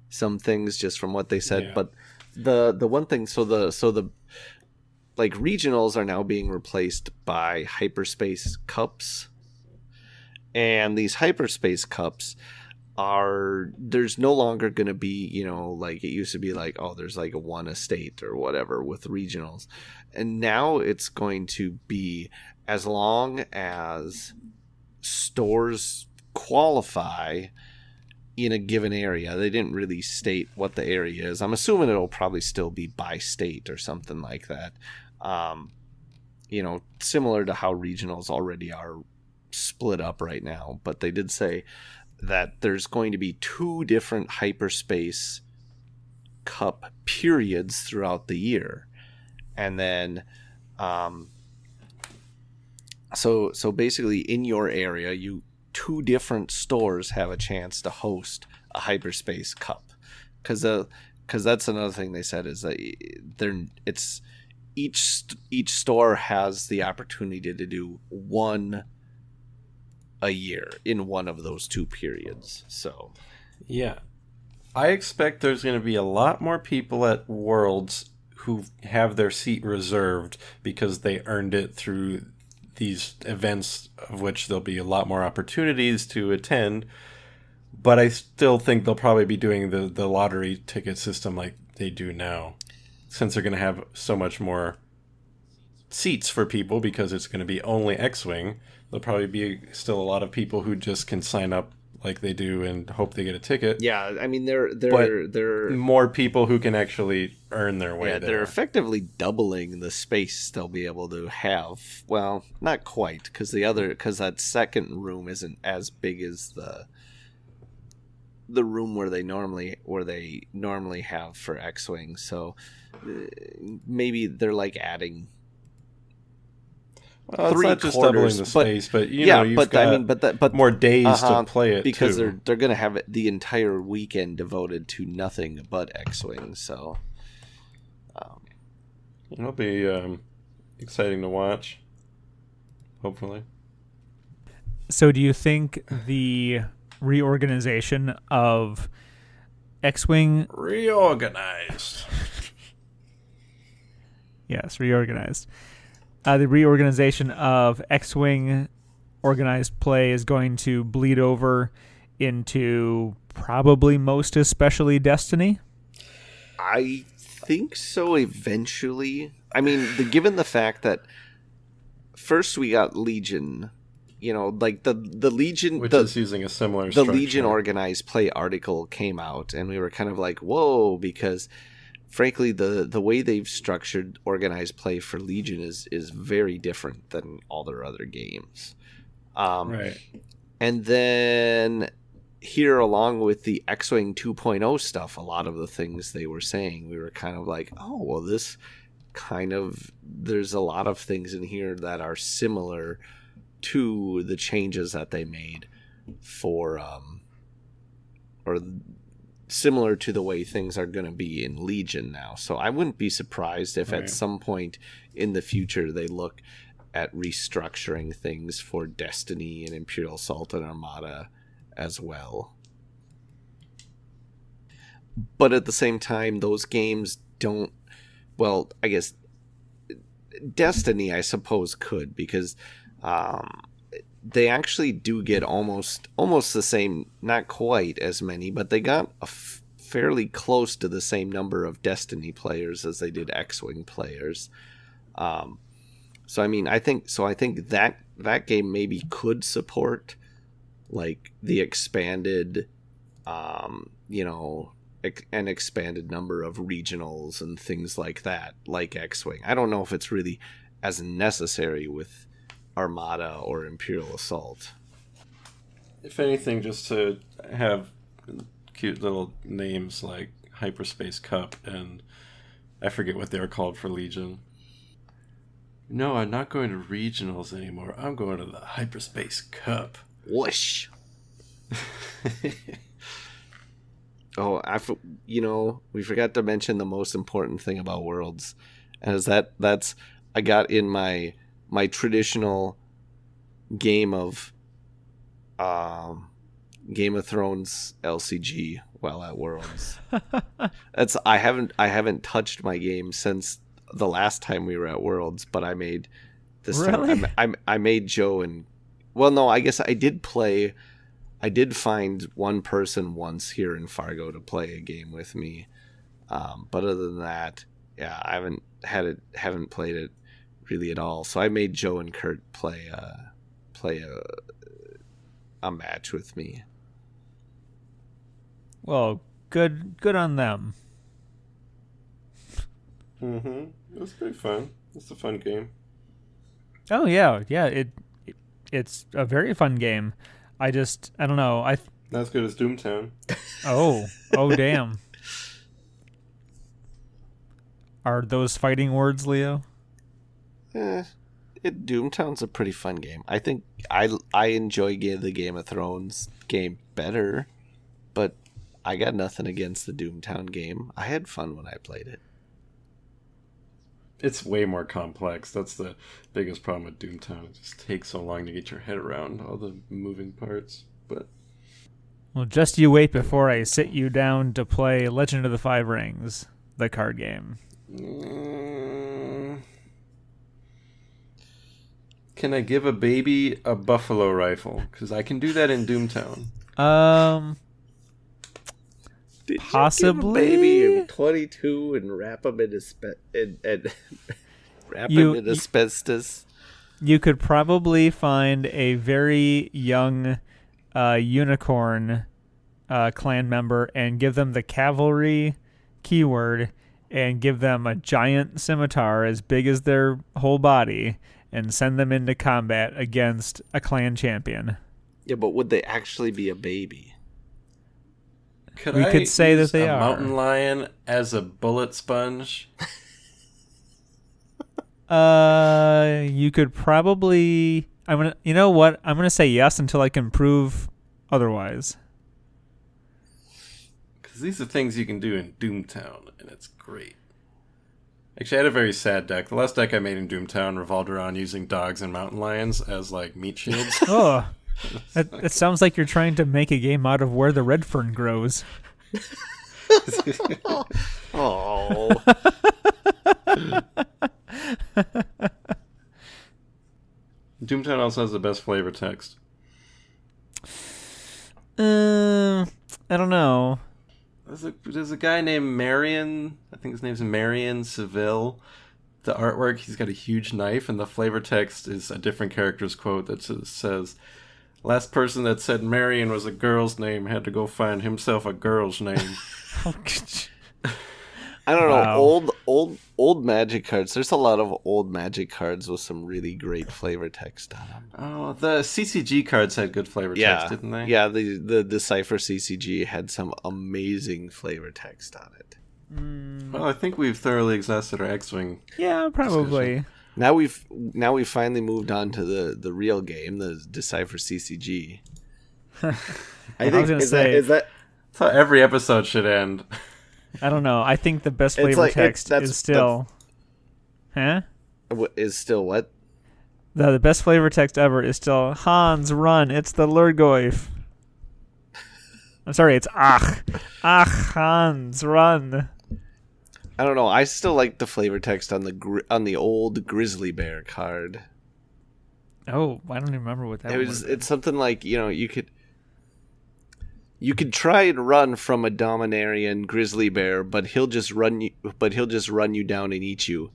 some things just from what they said. Yeah. But the one thing, so the like regionals are now being replaced by hyperspace cups, and these hyperspace cups there's no longer going to be, like it used to be like, oh, there's like a one estate or whatever with regionals, and now it's going to be as long as stores qualify in a given area. They didn't really state what the area is. I'm assuming it'll probably still be by state or something like that. Similar to how regionals already are split up right now. But they did say that there's going to be 2 different hyperspace cup periods throughout the year. And then so basically in your area, 2 different stores have a chance to host a hyperspace cup, because that's another thing they said is that each store has the opportunity to do one a year in one of those 2 periods. So yeah, I expect there's going to be a lot more people at Worlds who have their seat reserved because they earned it through these events, of which there'll be a lot more opportunities to attend. But I still think they'll probably be doing the lottery ticket system like they do now, since they're going to have so much more seats for people because it's going to be only X-Wing. There'll probably be still a lot of people who just can sign up like they do and hope they get a ticket. Yeah, I mean they're more people who can actually earn their way there. They're effectively doubling the space they'll be able to have. Well, not quite, because that second room isn't as big as the room where they normally have for X-Wing. So maybe they're like adding. Well, it's not just doubling the space, but you've got more days to play it because they're going to have the entire weekend devoted to nothing but X-Wing. So it'll be exciting to watch. Hopefully. So, do you think the reorganization of X-Wing reorganized? Yes, reorganized. The reorganization of X-Wing organized play is going to bleed over into probably most especially Destiny? I think so eventually. I mean, given the fact that first we got Legion, like the Legion... Which is using a similar structure. The Legion organized play article came out, and we were kind of like, whoa, because... Frankly, the way they've structured organized play for Legion is very different than all their other games. Right. And then here, along with the X-Wing 2.0 stuff, a lot of the things they were saying, we were kind of like, oh, well, this kind of... There's a lot of things in here that are similar to the changes that they made for... similar to the way things are going to be in Legion now. So I wouldn't be surprised if Right. at some point in the future they look at restructuring things for Destiny and Imperial Assault and Armada as well. But at the same time, those games don't... Well, I guess Destiny, I suppose, could, because they actually do get almost the same, not quite as many, but they got fairly close to the same number of Destiny players as they did X-Wing players. So I mean, I think that game maybe could support like the expanded, an expanded number of regionals and things like that, like X-Wing. I don't know if it's really as necessary with Armada or Imperial Assault. If anything, just to have cute little names like Hyperspace Cup and I forget what they're called for Legion. No, I'm not going to regionals anymore. I'm going to the Hyperspace Cup. Whoosh! Oh, we forgot to mention the most important thing about Worlds, and is that's I got in my traditional game of Game of Thrones LCG while at Worlds. I haven't touched my game since the last time we were at Worlds, but I made this Really? time. I made Joe and no, I guess I did play. I did find one person once here in Fargo to play a game with me, but other than that, yeah, I haven't played it really at all. So I made Joe and Kurt play a match with me. Well, good on them. Mm-hmm. It was pretty fun. It's a fun game. Oh yeah. It's a very fun game. I don't know. Not as good as Doomtown. Oh damn. Are those fighting words, Leo? Doomtown's a pretty fun game. I think I enjoy the Game of Thrones game better, but I got nothing against the Doomtown game. I had fun when I played it. It's way more complex. That's the biggest problem with Doomtown. It just takes so long to get your head around all the moving parts. But Well, just you wait before I sit you down to play Legend of the Five Rings, the card game. Can I give a baby a buffalo rifle? Because I can do that in Doomtown. Did Possibly. you give a baby in 22 and wrap him in in asbestos? You could probably find a very young unicorn clan member and give them the cavalry keyword and give them a giant scimitar as big as their whole body and send them into combat against a clan champion. Yeah, but would they actually be a baby? We could say that they a are. mountain lion as a bullet sponge? You could probably. You know what? I'm gonna say yes until I can prove otherwise. Because these are things you can do in Doomtown, and it's great. Actually, I had a very sad deck. The last deck I made in Doomtown revolved around using dogs and mountain lions as like meat shields. Oh, it sounds like you're trying to make a game out of where the red fern grows. Oh. Doomtown also has the best flavor text. I don't know. There's a guy named Marion. I think his name's Marion Seville. The artwork, he's got a huge knife, and the flavor text is a different character's quote that says, "Last person that said Marion was a girl's name had to go find himself a girl's name." I don't Wow. know. Old Magic cards. There's a lot of old Magic cards with some really great flavor text on them. Oh, the CCG cards had good flavor text, didn't they? Yeah, the Decipher CCG had some amazing flavor text on it. Well, I think we've thoroughly exhausted our X-Wing. Yeah, probably. Now we've finally moved on to the real game, the Decipher CCG. I was gonna say- That's how every episode should end. I don't know. I think the best It's flavor like- text that's is still... Huh? Is still what? The best flavor text ever is still, Hans, run, it's the Lurgoyf. I'm sorry, it's Ach. Ach, Hans, run. I don't know. I still like the flavor text on the old grizzly bear card. Oh, I don't even remember what that was. It's something like, you could try and run from a Dominarian grizzly bear, but he'll just run you down and eat you.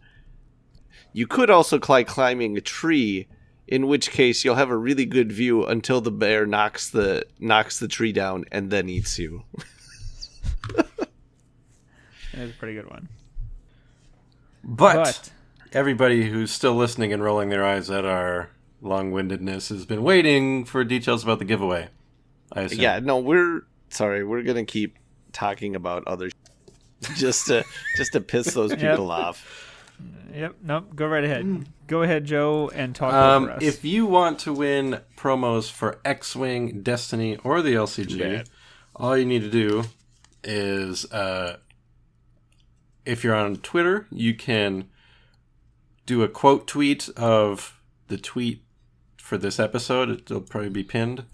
You could also try climbing a tree, in which case you'll have a really good view until the bear knocks the tree down and then eats you. That's a pretty good one. But everybody who's still listening and rolling their eyes at our long-windedness has been waiting for details about the giveaway, I assume. Yeah, no, we're gonna keep talking about other just to piss those people off. Yep, nope, go right ahead. Go ahead, Joe, and talk over us. If you want to win promos for X-Wing, Destiny, or the LCG, all you need to do is, if you're on Twitter, you can do a quote tweet of the tweet for this episode. It'll probably be pinned.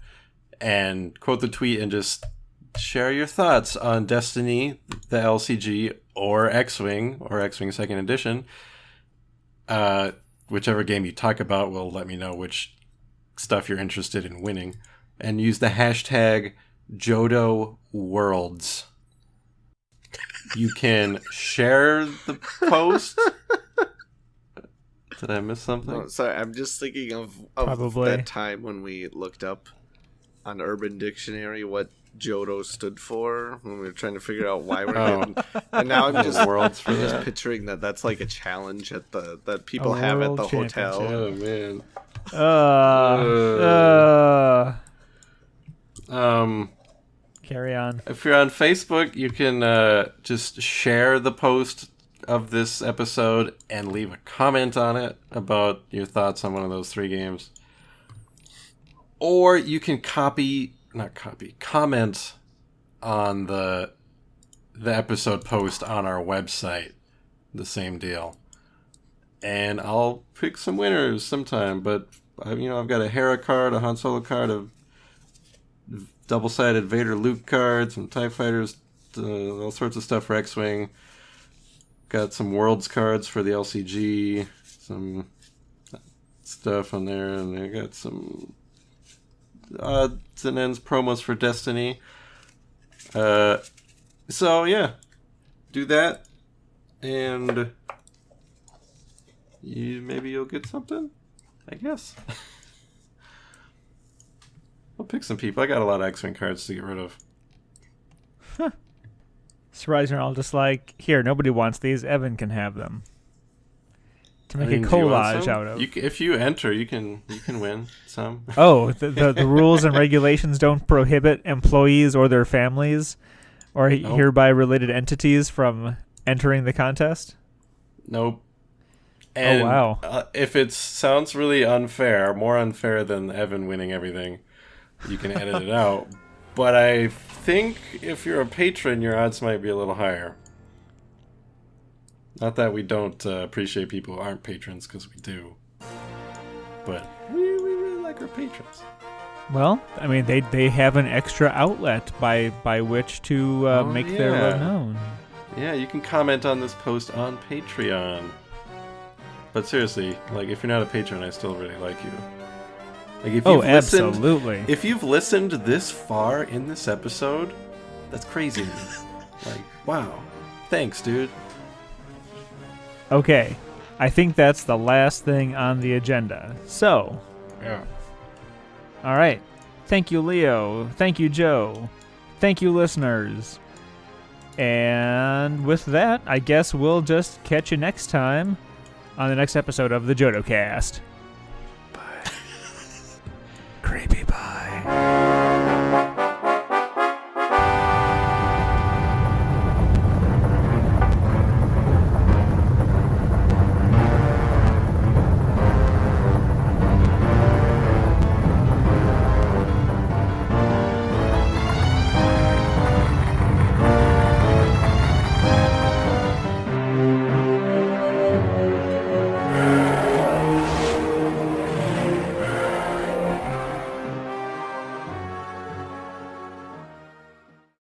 And quote the tweet and just share your thoughts on Destiny, the LCG, or X-Wing 2nd Edition. Whichever game you talk about will let me know which stuff you're interested in winning. And use the hashtag Jodo Worlds. You can share the post. Did I miss something? Oh, sorry, I'm just thinking of Probably. that time when we looked up on Urban Dictionary what Jodo stood for when we were trying to figure out why we're getting. And now I'm just Worlds for just that. picturing that's like a challenge that people A have at world the hotel. championship. Oh man. Carry on. If you're on Facebook, you can just share the post of this episode and leave a comment on it about your thoughts on one of those 3 games. Or you can comment on the episode post on our website. The same deal. And I'll pick some winners sometime, but I've got a Hera card, a Han Solo card, a double-sided Vader Luke cards, some TIE Fighters, all sorts of stuff for X-Wing. Got some Worlds cards for the LCG, some stuff on there, and I got some odds and ends promos for Destiny. So yeah, do that, and maybe you'll get something, I guess. I'll pick some people. I got a lot of X-Wing cards to get rid of. Surprising, all just like, here, nobody wants these. Evan can have them. To make I mean, a do you want collage some? out of. If you enter, you can win some. Oh, the rules and regulations don't prohibit employees or their families or hereby related entities from entering the contest? Nope. And, wow. If it sounds really unfair, more unfair than Evan winning everything, you can edit it out. But I think if you're a patron, your odds might be a little higher. Not that we don't appreciate people who aren't patrons, because we do. But we really like our patrons. Well, I mean, they have an extra outlet by which to make their love known. Yeah, you can comment on this post on Patreon. But seriously, like, if you're not a patron, I still really like you. Like, if you've absolutely. If you've listened this far in this episode, that's crazy. Like, wow. Thanks, dude. Okay, I think that's the last thing on the agenda. So, Yeah. all right. Thank you, Leo. Thank you, Joe. Thank you, listeners. And with that, I guess we'll just catch you next time on the next episode of the Jodo Cast.